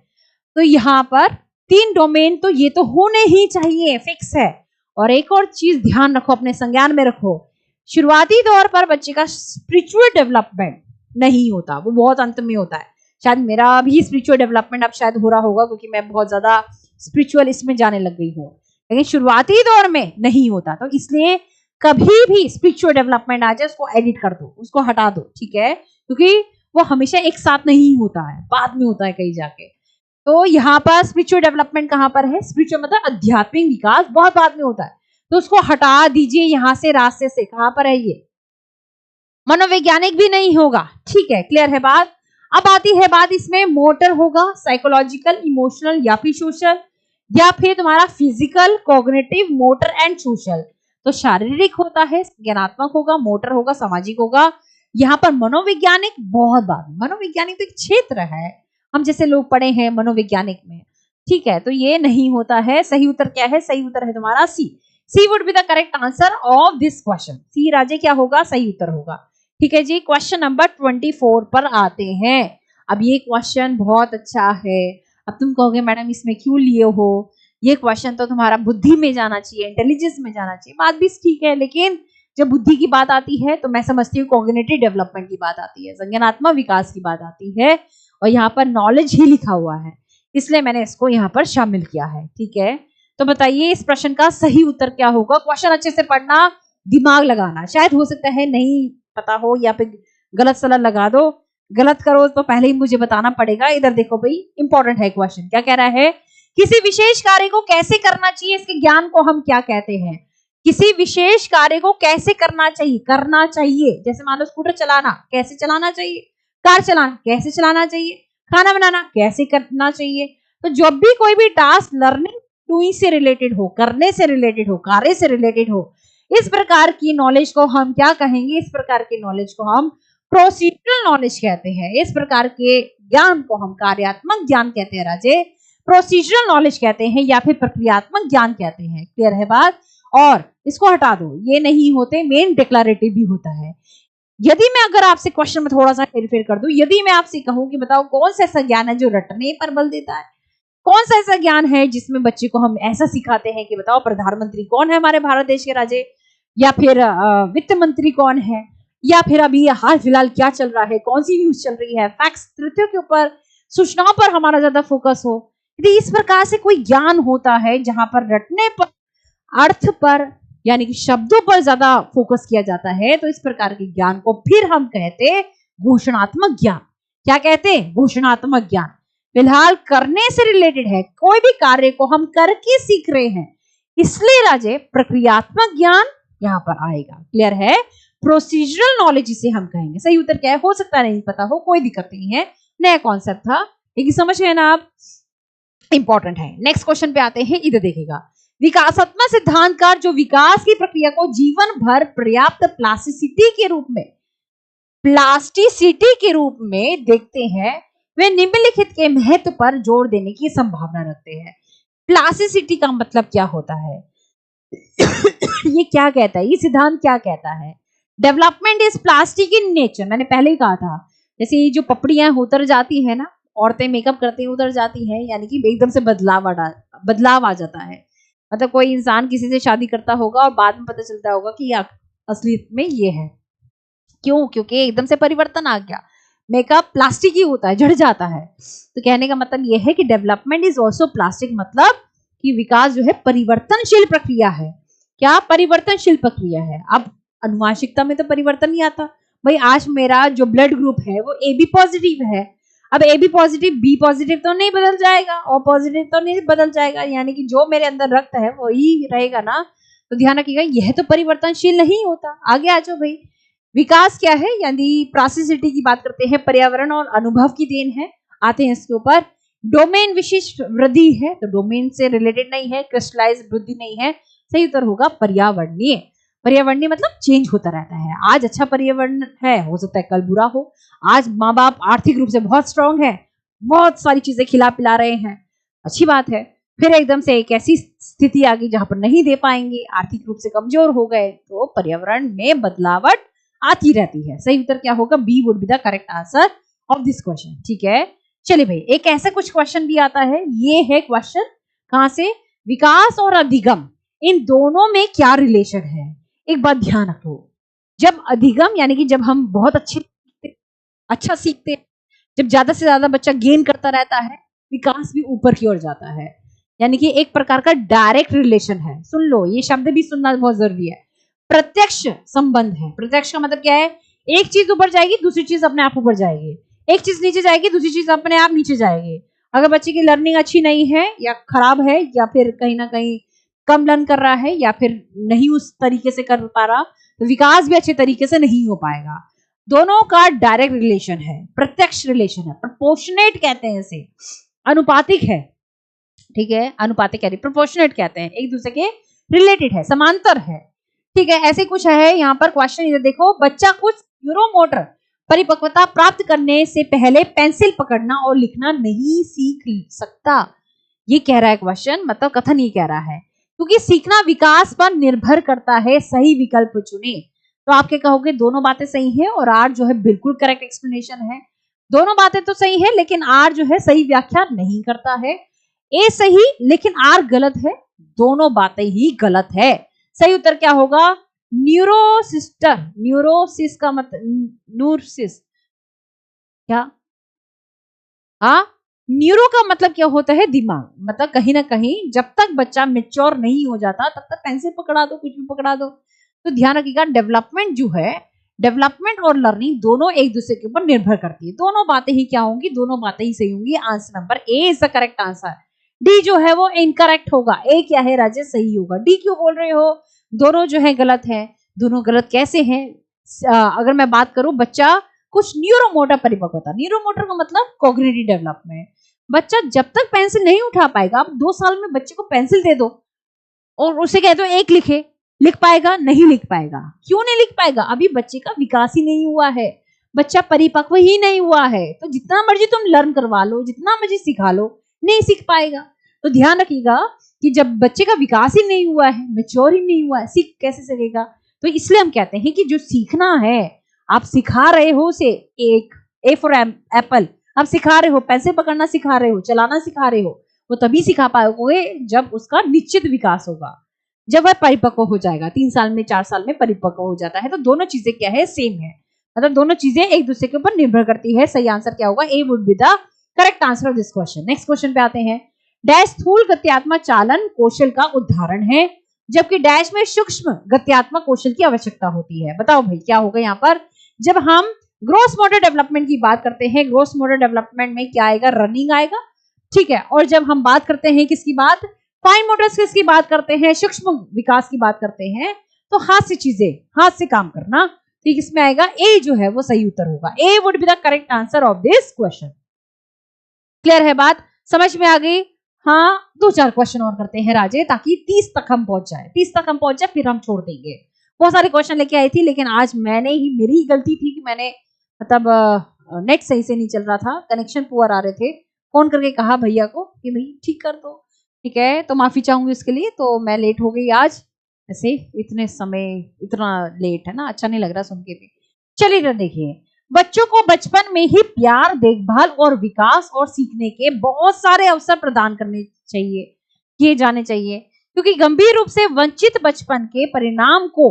तो यहाँ पर 3 डोमेन तो ये तो होने ही चाहिए, फिक्स है। और एक और चीज ध्यान रखो, अपने संज्ञान में रखो, शुरुआती तौर पर बच्चे का स्पिरिचुअल डेवलपमेंट नहीं होता, वो बहुत अंत में होता है। शायद मेरा भी स्पिरिचुअल डेवलपमेंट अब शायद हो रहा होगा, क्योंकि मैं बहुत ज्यादा स्पिरिचुअल इसमें जाने लग गई हूँ, लेकिन शुरुआती दौर में नहीं होता। तो इसलिए कभी भी स्पिरिचुअल डेवलपमेंट आ जाए, उसको एडिट कर दो, उसको हटा दो, ठीक है? क्योंकि वो हमेशा एक साथ नहीं होता है, बाद में होता है कहीं जाके। तो यहाँ पर स्पिरिचुअल डेवलपमेंट कहाँ पर है? स्पिरिचुअल मतलब आध्यात्मिक विकास बहुत बाद में होता है, तो उसको हटा दीजिए यहाँ से, रास्ते से। कहाँ पर है ये? मनोवैज्ञानिक भी नहीं होगा, ठीक है? क्लियर है बात? अब आती है बात, इसमें मोटर होगा, साइकोलॉजिकल, इमोशनल या फिर सोशल, या फिर तुम्हारा physical, cognitive, motor and social. तो शारीरिक होता है, ज्ञानात्मक होगा, मोटर होगा, सामाजिक होगा। यहाँ पर मनोवैज्ञानिक बहुत बाद में। मनोवैज्ञानिक तो एक क्षेत्र है, हम जैसे लोग पढ़े हैं मनोवैज्ञानिक में, ठीक है? तो ये नहीं होता है। सही उत्तर क्या है? सही उत्तर है तुम्हारा C. C would be the correct answer of this question. सी राजे क्या होगा? सही उत्तर होगा। ठीक है जी, क्वेश्चन नंबर 24 पर आते हैं। अब ये क्वेश्चन बहुत अच्छा है। अब तुम कहोगे मैडम इसमें क्यों लिए हो, ये क्वेश्चन तो तुम्हारा बुद्धि में जाना चाहिए, इंटेलिजेंस में जाना चाहिए। बात भी ठीक है, लेकिन जब बुद्धि की बात आती है तो मैं समझती हूँ कॉग्निटिव डेवलपमेंट की बात आती है, संज्ञानात्मक विकास की बात आती है, और यहाँ पर नॉलेज ही लिखा हुआ है, इसलिए मैंने इसको यहाँ पर शामिल किया है। ठीक है, तो बताइए इस प्रश्न का सही उत्तर क्या होगा? क्वेश्चन अच्छे से पढ़ना, दिमाग लगाना। शायद हो सकता है नहीं पता हो, या फिर गलत सलत लगा दो। गलत करो तो पहले ही मुझे बताना पड़ेगा। इधर देखो भाई, इंपॉर्टेंट है क्वेश्चन। क्या कह रहा है? किसी विशेष कार्य को कैसे करना चाहिए, इसके ज्ञान को हम क्या कहते हैं? किसी विशेष कार्य को कैसे करना चाहिए? करना चाहिए, जैसे मान लो स्कूटर चलाना, कैसे चलाना चाहिए? कार चलाना कैसे चलाना चाहिए? खाना बनाना कैसे करना चाहिए? तो जब भी कोई भी टास्क लर्निंग डूइंग से रिलेटेड हो, करने से रिलेटेड हो, कार्य से रिलेटेड हो, इस प्रकार की नॉलेज को हम क्या कहेंगे? इस प्रकार के नॉलेज को हम प्रोसीजरल नॉलेज कहते हैं। इस प्रकार के ज्ञान को हम कार्यात्मक ज्ञान कहते हैं राजे, प्रोसीजरल नॉलेज कहते हैं, या फिर प्रक्रियात्मक ज्ञान कहते हैं। क्लियर है बात? और इसको हटा दो, ये नहीं होते, मेन डिक्लेरेटिव भी होता है। यदि मैं अगर आपसे क्वेश्चन में थोड़ा सा हेरफेर कर दूं, यदि मैं आपसे कहूं कि बताओ कौन सा ऐसा ज्ञान है जो रटने पर बल देता है? कौन सा ऐसा ज्ञान है जिसमें बच्चे को हम ऐसा सिखाते हैं कि बताओ प्रधानमंत्री कौन है हमारे भारत देश के राजे, या फिर वित्त मंत्री कौन है, या फिर अभी हाल फिलहाल क्या चल रहा है, कौन सी न्यूज चल रही है, फैक्ट्स, तथ्यों के ऊपर, सूचनाओं पर हमारा ज्यादा फोकस हो। यदि इस प्रकार से कोई ज्ञान होता है जहां पर रटने पर, अर्थ पर, यानी कि शब्दों पर ज्यादा फोकस किया जाता है, तो इस प्रकार के ज्ञान को फिर हम कहते हैं घोषणात्मक ज्ञान। क्या कहते हैं? घोषणात्मक ज्ञान। फिलहाल करने से रिलेटेड है, कोई भी कार्य को हम करके सीख रहे हैं, इसलिए राजे प्रक्रियात्मक ज्ञान यहाँ पर आएगा। क्लियर है? प्रोसीजरल नॉलेज इसे हम कहेंगे। सही उत्तर क्या है? हो सकता है नहीं पता हो, कोई दिक्कत नहीं है, नया कॉन्सेप्ट था, लेकिन समझ गए ना आप? इंपॉर्टेंट है। नेक्स्ट क्वेश्चन पे आते हैं, इधर देखिएगा। विकासात्मक सिद्धांतकार जो विकास की प्रक्रिया को जीवन भर पर्याप्त प्लास्टिसिटी के रूप में देखते हैं, वे निम्नलिखित के महत्व पर जोर देने की संभावना रखते हैं। प्लास्टिसिटी का मतलब क्या होता है? ये क्या कहता है? ये सिद्धांत क्या कहता है? Development is plastic in nature. मैंने पहले ही कहा था, जैसे ये जो पपड़ियां उतर जाती है ना, औरतें मेकअप करते हैं उतर जाती है, यानी कि एकदम से बदलाव आ जाता है। मतलब कोई इंसान किसी से शादी करता होगा और बाद में पता चलता होगा कि असलियत में ये है। क्यों? क्योंकि एकदम से परिवर्तन आ गया। मेकअप प्लास्टिक ही होता है, झड़ जाता है। तो कहने का मतलब यह है कि डेवलपमेंट इज ऑल्सो प्लास्टिक, मतलब कि विकास जो है परिवर्तनशील प्रक्रिया है। क्या? परिवर्तनशील प्रक्रिया है। अब अनुवांशिकता में तो परिवर्तन नहीं आता। भाई आज मेरा जो ब्लड ग्रुप है वो AB पॉजिटिव है, अब AB पॉजिटिव B पॉजिटिव तो नहीं बदल जाएगा, O पॉजिटिव तो नहीं बदल जाएगा, यानी कि जो मेरे अंदर रक्त है वो ही रहेगा ना। तो ध्यान रखिएगा यह तो परिवर्तनशील नहीं होता। आगे आ जाओ भाई, विकास क्या है, यानी प्लास्टिसिटी की बात करते हैं, पर्यावरण और अनुभव की देन है। आते हैं इसके ऊपर, डोमेन विशिष्ट वृद्धि है, तो डोमेन से रिलेटेड नहीं है, क्रिस्टलाइज वृद्धि नहीं है, सही उत्तर होगा पर्यावरणीय। पर्यावरणीय मतलब चेंज होता रहता है, आज अच्छा पर्यावरण है, हो सकता है कल बुरा हो। आज माँ बाप आर्थिक रूप से बहुत स्ट्रांग है, बहुत सारी चीजें खिला पिला रहे हैं, अच्छी बात है, फिर एकदम से एक ऐसी स्थिति आ गई जहां पर नहीं दे पाएंगे, आर्थिक रूप से कमजोर हो गए, तो पर्यावरण में बदलावट आती रहती है। सही उत्तर क्या होगा, B would be the correct answer of this question. ठीक है, चलिए भाई, एक ऐसा कुछ क्वेश्चन भी आता है, ये है क्वेश्चन कहां से, विकास और अधिगम, इन दोनों में क्या रिलेशन है। एक बात ध्यान रखो, जब अधिगम यानी कि जब हम बहुत अच्छा सीखते हैं, जब ज्यादा से ज्यादा बच्चा गेन करता रहता है, विकास भी ऊपर की ओर जाता है, यानी कि एक प्रकार का डायरेक्ट रिलेशन है। सुन लो, ये शब्द भी सुनना बहुत जरूरी है। प्रत्यक्ष संबंध है। प्रत्यक्ष का मतलब क्या है, एक चीज ऊपर जाएगी दूसरी चीज अपने आप ऊपर जाएगी, एक चीज नीचे जाएगी दूसरी चीज अपने आप नीचे जाएगी। अगर बच्चे की लर्निंग अच्छी नहीं है या खराब है या फिर कहीं ना कहीं कम लर्न कर रहा है या फिर नहीं उस तरीके से कर पा रहा, तो विकास भी अच्छे तरीके से नहीं हो पाएगा। दोनों का डायरेक्ट रिलेशन है, प्रत्यक्ष रिलेशन है, प्रोपोर्शनेट कहते हैं इसे, अनुपातिक है। ठीक है, अनुपातिक कह रही, प्रोपोर्शनेट कहते हैं, एक दूसरे के रिलेटेड है, समांतर है। ठीक है, ऐसे कुछ है यहाँ पर क्वेश्चन, इधर देखो, बच्चा कुछ न्यूरोमोटर परिपक्वता प्राप्त करने से पहले पेंसिल पकड़ना और लिखना नहीं सीख सकता। ये कह रहा है क्वेश्चन, मतलब कथन ये कह रहा है, क्योंकि सीखना विकास पर निर्भर करता है, सही विकल्प चुने। तो आपके कहोगे दोनों बातें सही है और आर जो है बिल्कुल करेक्ट एक्सप्लेनेशन है। दोनों बातें तो सही है लेकिन आर जो है सही व्याख्या नहीं करता है। ए सही लेकिन आर गलत है, दोनों बातें ही गलत है। सही उत्तर क्या होगा, न्यूरोसिस्टर, न्यूरोसिस का मतलब न्यूरसिस क्या, हाँ, न्यूरो का मतलब क्या होता है, दिमाग, मतलब कहीं ना कहीं जब तक बच्चा मेच्योर नहीं हो जाता तब तक पेंसिल पकड़ा दो, कुछ भी पकड़ा दो। तो ध्यान रखिएगा, डेवलपमेंट जो है, डेवलपमेंट और लर्निंग दोनों एक दूसरे के ऊपर निर्भर करती है। दोनों बातें ही क्या होंगी, दोनों बातें ही सही होंगी। Answer number A is the correct answer. D जो है वो इनकरेक्ट होगा। ए क्या है राजेश, सही होगा। डी क्यों बोल रहे हो, दोनों जो है गलत है। दोनों गलत कैसे हैं, अगर मैं बात करूं, बच्चा कुछ न्यूरोमोटर परिपक्वता, न्यूरोमोटर का मतलब कॉग्निटिव डेवलपमेंट, बच्चा जब तक पेंसिल नहीं उठा पाएगा, आप 2 साल में बच्चे को पेंसिल दे दो और उसे कह दो एक लिखे, लिख पाएगा, नहीं लिख पाएगा। क्यों नहीं लिख पाएगा, अभी बच्चे का विकास ही नहीं हुआ है, बच्चा परिपक्व ही नहीं हुआ है। तो जितना मर्जी तुम लर्न करवा लो, जितना मर्जी सिखा लो, नहीं सीख पाएगा। तो ध्यान रखिएगा कि जब बच्चे का विकास ही नहीं हुआ है, मैच्योर ही नहीं हुआ है, सीख कैसे सकेगा। तो इसलिए हम कहते हैं कि जो सीखना है, आप सिखा रहे हो उसे, एक ए फॉर एप्पल, आप सिखा रहे हो, पेंसिल पकड़ना सिखा रहे हो, चलाना सिखा रहे हो, वो तभी सिखा पाओगे जब उसका निश्चित विकास होगा, जब वह परिपक्व हो जाएगा। 3 साल में 4 साल में परिपक्व हो जाता है। तो दोनों चीजें क्या है, सेम है, मतलब दोनों चीजें एक दूसरे के ऊपर निर्भर करती है। सही आंसर क्या होगा, ए would be the correct answer of this question. Next question पे आते हैं, डैश स्थूल गत्यात्मक चालन कौशल का उदाहरण है, जबकि डैश में सूक्ष्म गत्यात्मक कौशल की आवश्यकता होती है। बताओ भाई क्या होगा यहाँ पर, जब हम ग्रोस मोटर डेवलपमेंट की बात करते हैं, ग्रोस मोटर डेवलपमेंट में क्या आएगा, रनिंग आएगा, ठीक है। और जब हम बात करते हैं किसकी बात, फाइन मोटर स्किल्स की बात करते हैं, सूक्ष्म विकास की बात करते हैं, तो हाथ से चीजें, हाथ से काम करना, ठीक, इसमें आएगा ए जो है वो सही उत्तर होगा। ए would be the correct answer of this question. Clear है बात, समझ में आ गई। हाँ, 2-4 क्वेश्चन और करते हैं राजे, ताकि 30 तक हम पहुंच जाए, 30 तक हम पहुंच जाए, फिर हम छोड़ देंगे। बहुत सारे क्वेश्चन लेके आई थी, लेकिन आज मेरी ही गलती थी कि मैंने मतलब नेट सही से नहीं चल रहा था, कनेक्शन पुअर आ रहे थे। फोन करके कहा भैया को कि भाई ठीक कर दो, ठीक है, तो माफी चाहूंगी उसके लिए। तो मैं लेट हो गई आज, ऐसे इतने समय इतना लेट है ना, अच्छा नहीं लग रहा सुन के भी। चलिए देखिए, बच्चों को बचपन में ही प्यार, देखभाल और विकास और सीखने के बहुत सारे अवसर प्रदान करने चाहिए, किए जाने चाहिए, क्योंकि गंभीर रूप से वंचित बचपन के परिणाम को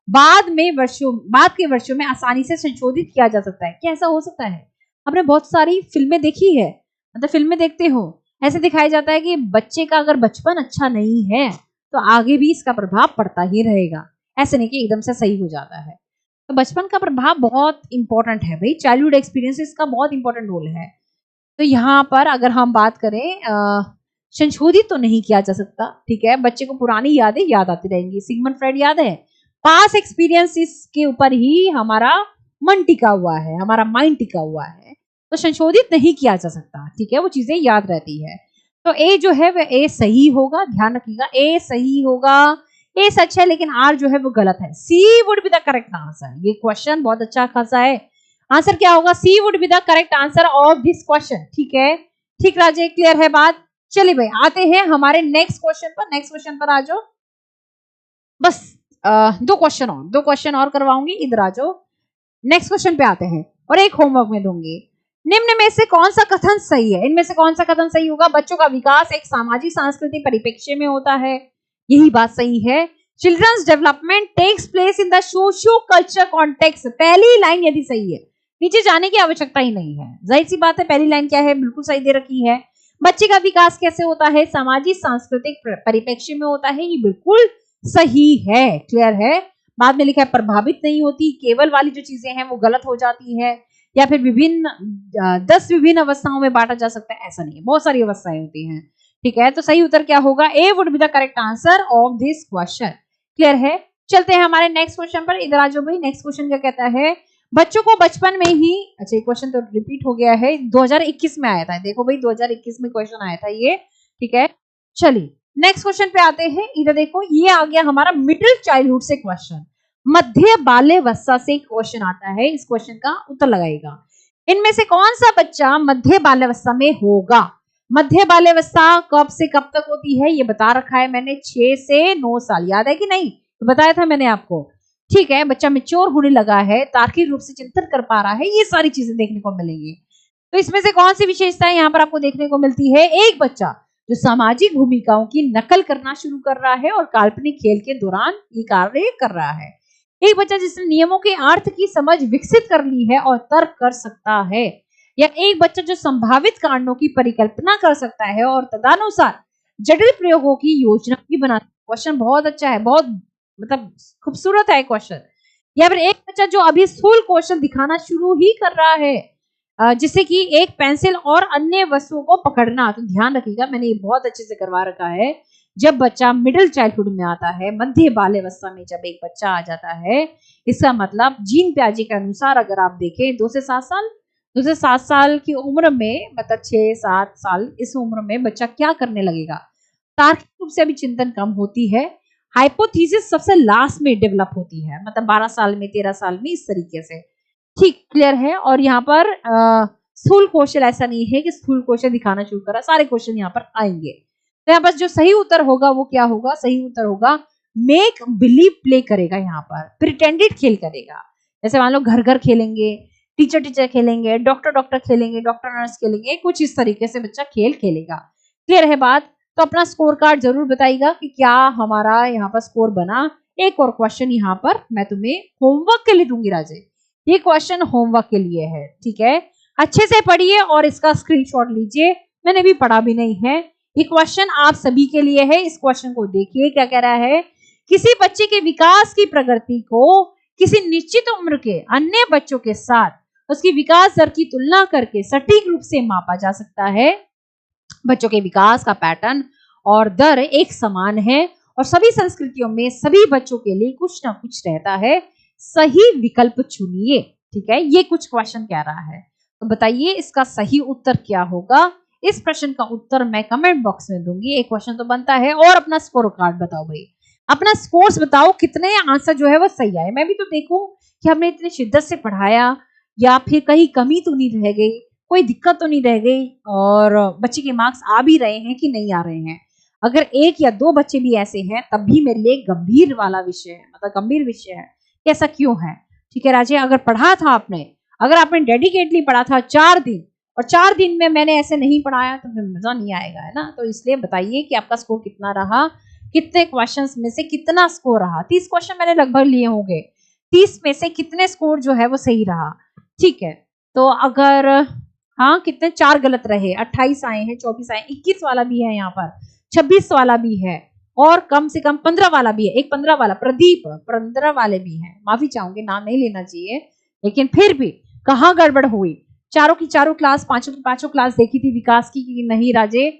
बाद के वर्षों में आसानी से संशोधित किया जा सकता है। क्या ऐसा हो सकता है, आपने बहुत सारी फिल्में देखी है, मतलब फिल्में देखते हो, ऐसे दिखाया जाता है कि बच्चे का अगर बचपन अच्छा नहीं है तो आगे भी इसका प्रभाव पड़ता ही रहेगा। ऐसे नहीं कि एकदम से सही हो जाता है। तो बचपन का प्रभाव बहुत इंपॉर्टेंट है भाई, चाइल्डहुड एक्सपीरियंसेस का बहुत इंपॉर्टेंट रोल है। तो यहाँ पर अगर हम बात करें संशोधित तो नहीं किया जा सकता, ठीक है, बच्चे को पुरानी यादें याद आती रहेंगी। सिगमंड फ्राइड याद है, पास एक्सपीरियंसेस के ऊपर ही हमारा मन टिका हुआ है, हमारा माइंड टिका हुआ है, तो संशोधित नहीं किया जा सकता, ठीक है, वो चीजें याद रहती है। तो ए जो है वह ए सही होगा, ध्यान रखिएगा, ए सही होगा, ए सच है, लेकिन आर जो है वो गलत है। C would be the correct answer. ये क्वेश्चन बहुत अच्छा खासा है, आंसर क्या होगा, C would be the correct answer of this question, ठीक है, ठीक राजे, क्लियर है बात। चलिए भाई आते हैं हमारे नेक्स्ट क्वेश्चन पर, नेक्स्ट क्वेश्चन पर आ जाओ, बस दो क्वेश्चन और करवाऊंगी, इधर आ जाओ, नेक्स्ट क्वेश्चन पे आते हैं और एक होमवर्क में दूंगी। निम्न में से कौन सा कथन सही है, इनमें से कौन सा कथन सही होगा, बच्चों का विकास एक सामाजिक सांस्कृतिक परिप्रेक्ष्य में होता है, यही बात सही है। Children's development takes place in the socio culture context, पहली लाइन यदि सही है, नीचे जाने की आवश्यकता ही नहीं है, जाहिर सी बात है, पहली लाइन क्या है, बिल्कुल सही दे रखी है। बच्चे का विकास कैसे होता है, सामाजिक सांस्कृतिक परिप्रेक्ष्य में होता है, ये बिल्कुल सही है, क्लियर है। बाद में लिखा है प्रभावित नहीं होती, केवल वाली जो चीजें हैं वो गलत हो जाती है, या फिर विभिन्न 10 विभिन्न अवस्थाओं में बांटा जा सकता है, ऐसा नहीं है, बहुत सारी अवस्थाएं होती हैं, ठीक है। तो सही उत्तर क्या होगा, ए would be the correct answer of this question, clear है। चलते हैं हमारे नेक्स्ट क्वेश्चन पर, इधर आ जाओ भाई। नेक्स्ट क्वेश्चन क्या कहता है, बच्चों को बचपन में ही, अच्छा ये क्वेश्चन तो रिपीट हो गया है, 2021 में आया था, देखो भाई 2021 में क्वेश्चन आया था ये, ठीक है। चलिए नेक्स्ट क्वेश्चन पे आते हैं, इधर देखो ये आ गया हमारा मिडिल चाइल्डहुड से क्वेश्चन, मध्य बाल्यावस्था से क्वेश्चन आता है, इस क्वेश्चन का उत्तर लगाएगा। इनमें से कौन सा बच्चा मध्य बाल्यावस्था में होगा, मध्य बाल्यावस्था कब से कब तक होती है ये बता रखा है मैंने, 6 से 9 साल, याद है कि नहीं, तो बताया था मैंने आपको, ठीक है। बच्चा मैच्योर होने लगा है, तार्किक रूप से चिंतन कर पा रहा है, ये सारी चीजें देखने को मिलेंगी। तो इसमें से कौन सी विशेषताएं यहाँ पर आपको देखने को मिलती है, एक बच्चा जो सामाजिक भूमिकाओं की नकल करना शुरू कर रहा है और काल्पनिक खेल के दौरान ये कार्य कर रहा है, एक बच्चा जिसने नियमों के अर्थ की समझ विकसित कर ली है और तर्क कर सकता है, या एक बच्चा जो संभावित कारणों की परिकल्पना कर सकता है और तदनुसार जटिल प्रयोगों की योजना भी बनाता है। क्वेश्चन बहुत अच्छा है, बहुत मतलब खूबसूरत है क्वेश्चन। या फिर एक बच्चा जो अभी स्थूल कौशल दिखाना शुरू ही कर रहा है, जिससे कि एक पेंसिल और अन्य वस्तुओं को पकड़ना, तो ध्यान रखिएगा मैंने ये बहुत अच्छे से करवा रखा है, जब बच्चा मिडिल चाइल्डहुड में आता है, मध्य बाल्यावस्था में जब एक बच्चा आ जाता है, इसका मतलब जीन प्याजे के अनुसार अगर आप देखें 2 से 7 साल, 2 से 7 साल की उम्र में, मतलब 6-7 साल, इस उम्र में बच्चा क्या करने लगेगा, तार्किक रूप से अभी चिंतन कम होती है, हाइपोथेसिस सबसे लास्ट में डेवलप होती है, मतलब 12 साल में, 13 साल में, इस तरीके से, ठीक, क्लियर है। और यहाँ पर स्थूल कौशल ऐसा नहीं है कि स्थूल कौशल दिखाना शुरू करा, सारे क्वेश्चन यहाँ पर आएंगे। तो यहाँ पर जो सही उत्तर होगा वो क्या होगा, सही उत्तर होगा मेक बिलीव प्ले करेगा, यहाँ पर प्रिटेंडेड खेल करेगा, जैसे मान लो घर घर खेलेंगे, टीचर टीचर खेलेंगे, डॉक्टर डॉक्टर खेलेंगे, डॉक्टर नर्स खेलेंगे, कुछ इस तरीके से बच्चा खेल खेलेगा, क्लियर है बात। तो अपना स्कोर कार्ड जरूर बताइएगा कि क्या हमारा यहाँ पर स्कोर बना। एक और क्वेश्चन यहाँ पर मैं तुम्हें होमवर्क के लिए दूंगी राजे, ये क्वेश्चन होमवर्क के लिए है, ठीक है, अच्छे से पढ़िए और इसका स्क्रीनशॉट लीजिए, मैंने भी पढ़ा भी नहीं है, ये क्वेश्चन आप सभी के लिए है। इस क्वेश्चन को देखिए क्या कह रहा है, किसी बच्चे के विकास की प्रगति को किसी निश्चित उम्र के अन्य बच्चों के साथ उसकी विकास दर की तुलना करके सटीक रूप से मापा जा सकता है। बच्चों के विकास का पैटर्न और दर एक समान है और सभी संस्कृतियों में सभी बच्चों के लिए कुछ ना कुछ रहता है, सही विकल्प चुनिए, ठीक है, ये कुछ क्वेश्चन कह रहा है। तो बताइए इसका सही उत्तर क्या होगा, इस प्रश्न का उत्तर मैं कमेंट बॉक्स में दूंगी, एक क्वेश्चन तो बनता है। और अपना स्कोर कार्ड बताओ भाई, अपना स्कोर्स बताओ, कितने आंसर जो है वो सही आए, मैं भी तो देखूं कि हमने इतनी शिद्दत से पढ़ाया या फिर कहीं कमी तो नहीं रह गई, कोई दिक्कत तो नहीं रह गई, और बच्चे के मार्क्स आ भी रहे हैं कि नहीं आ रहे हैं। अगर 1 या 2 बच्चे भी ऐसे हैं तब भी मेरे लिए गंभीर वाला विषय है, मतलब गंभीर विषय है, कैसा क्यों है, ठीक है राजे। अगर पढ़ा था आपने, अगर आपने डेडिकेटली पढ़ा था 4 दिन और 4 दिन में मैंने ऐसे नहीं पढ़ाया तो फिर मजा नहीं आएगा, है ना। तो इसलिए बताइए कि आपका स्कोर कितना रहा, कितने क्वेश्चंस में से कितना स्कोर रहा। 30 क्वेश्चन मैंने लगभग लिए होंगे, 30 में से कितने स्कोर जो है वो सही रहा, ठीक है। तो अगर हाँ कितने 4 गलत रहे, 28 आए हैं, 24 आए, 21 वाला भी है यहाँ पर, 26 वाला भी है और कम से कम 15 वाला भी है, एक 15 वाला प्रदीप, 15 वाले भी हैं, माफी चाहूंगी, नाम नहीं लेना चाहिए, लेकिन फिर भी कहाँ गड़बड़ हुई। चारों की चारों क्लास, पांचों की पांचों क्लास देखी थी विकास की कि नहीं राजे?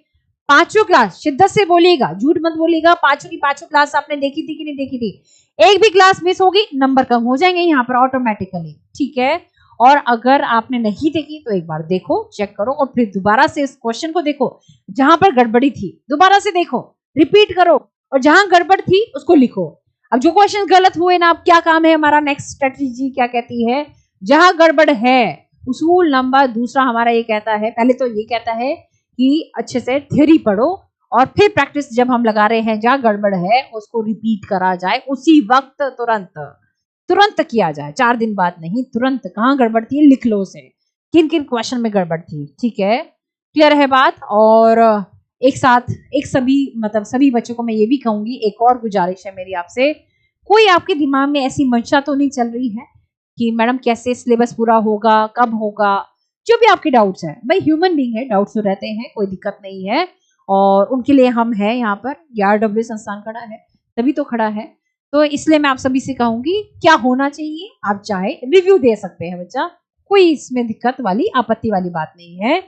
पांचों क्लास, शिद्दत से बोलिएगा, झूठ मत बोलिएगा, पांचों की पांचों क्लास आपने देखी थी कि नहीं देखी थी? एक भी क्लास मिस होगी नंबर कम हो जाएंगे यहाँ पर ऑटोमेटिकली, ठीक है। और अगर आपने नहीं देखी तो एक बार देखो, चेक करो और फिर दोबारा से इस क्वेश्चन को देखो, जहां पर गड़बड़ी थी दोबारा से देखो, रिपीट करो और जहां गड़बड़ थी उसको लिखो। अब जो क्वेश्चन गलत हुए ना, अब क्या काम है हमारा, नेक्स्ट स्ट्रेटेजी क्या कहती है, जहां गड़बड़ है उसूल नंबर दूसरा हमारा ये कहता है, पहले तो ये कहता है कि अच्छे से थ्योरी पढ़ो और फिर प्रैक्टिस जब हम लगा रहे हैं जहां गड़बड़ है उसको रिपीट करा जाए उसी वक्त, तुरंत किया जाए, 4 दिन बाद नहीं, तुरंत। कहाँ गड़बड़ थी लिख लो उसे, किन किन क्वेश्चन में गड़बड़ थी, ठीक है, क्लियर है बात। और एक साथ एक सभी बच्चों को मैं ये भी कहूंगी, एक और गुजारिश है मेरी आपसे, कोई आपके दिमाग में ऐसी मंशा तो नहीं चल रही है कि मैडम कैसे सिलेबस पूरा होगा, कब होगा, जो भी आपके डाउट्स हैं, भाई ह्यूमन बीइंग है, डाउट्स तो रहते हैं, कोई दिक्कत नहीं है, और उनके लिए हम हैं यहाँ पर, RW संस्थान खड़ा है तभी तो खड़ा है। तो इसलिए मैं आप सभी से कहूंगी क्या होना चाहिए, आप चाहे रिव्यू दे सकते हैं बच्चा, कोई इसमें दिक्कत वाली आपत्ति वाली बात नहीं है।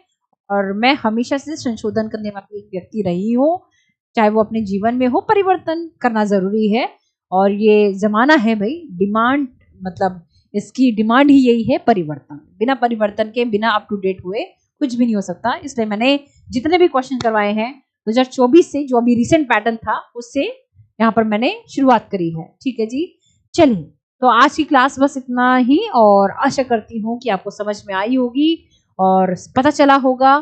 और मैं हमेशा से संशोधन करने वाली एक व्यक्ति रही हूँ, चाहे वो अपने जीवन में हो, परिवर्तन करना जरूरी है। और ये जमाना है भाई, डिमांड मतलब इसकी डिमांड ही यही है, परिवर्तन। बिना परिवर्तन के, बिना अप टू डेट हुए कुछ भी नहीं हो सकता। इसलिए मैंने जितने भी क्वेश्चन करवाए हैं 2024 से, जो अभी रिसेंट पैटर्न था उससे यहाँ पर मैंने शुरुआत करी है, ठीक है जी। चलिए, तो आज की क्लास बस इतना ही, और आशा करती हूँ कि आपको समझ में आई होगी और पता चला होगा,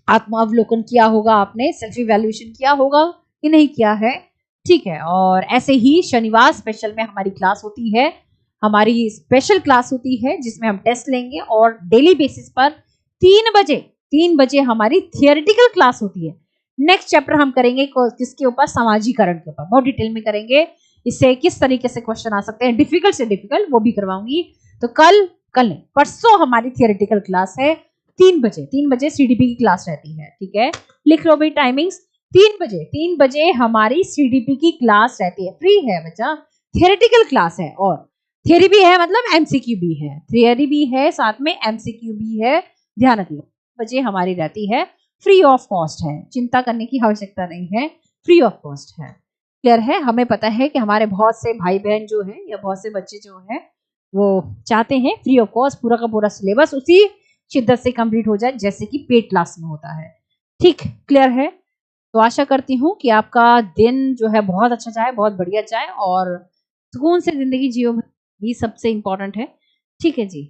आत्मावलोकन किया होगा आपने, सेल्फ इवैल्यूएशन किया होगा कि नहीं किया है, ठीक है। और ऐसे ही शनिवार स्पेशल में हमारी क्लास होती है, हमारी स्पेशल क्लास होती है जिसमें हम टेस्ट लेंगे, और डेली बेसिस पर 3 बजे हमारी थियोरेटिकल क्लास होती है। नेक्स्ट चैप्टर हम करेंगे किसके ऊपर, समाजीकरण के ऊपर, बहुत डिटेल में करेंगे, इससे किस तरीके से क्वेश्चन आ सकते हैं, डिफिकल्ट से डिफिकल्ट, वो भी करवाऊंगी। तो कल नहीं, परसों हमारी थियोरेटिकल क्लास है 3 बजे CDP की क्लास रहती है, ठीक है, लिख लो भाई टाइमिंग्स, 3 बजे हमारी CDP की क्लास रहती है, फ्री है बच्चा, थियोरेटिकल क्लास है, और थियोरी भी है मतलब MCQ भी है, थियोरी भी है साथ में MCQ भी है, ध्यान रखिए। बजे हमारी रहती है, फ्री ऑफ कॉस्ट है, चिंता करने की आवश्यकता नहीं है, फ्री ऑफ कॉस्ट है, क्लियर है। हमें पता है कि हमारे बहुत से भाई बहन जो है या बहुत से बच्चे जो हैं वो चाहते हैं फ्री ऑफ कॉस्ट पूरा का पूरा सिलेबस उसी शिद्दत से कंप्लीट हो जाए जैसे कि पेड क्लास में होता है, ठीक, क्लियर है। तो आशा करती हूँ कि आपका दिन जो है बहुत अच्छा जाए, बहुत बढ़िया जाए, और सुकून से जिंदगी जियो, ये सबसे इंपॉर्टेंट है, ठीक है जी।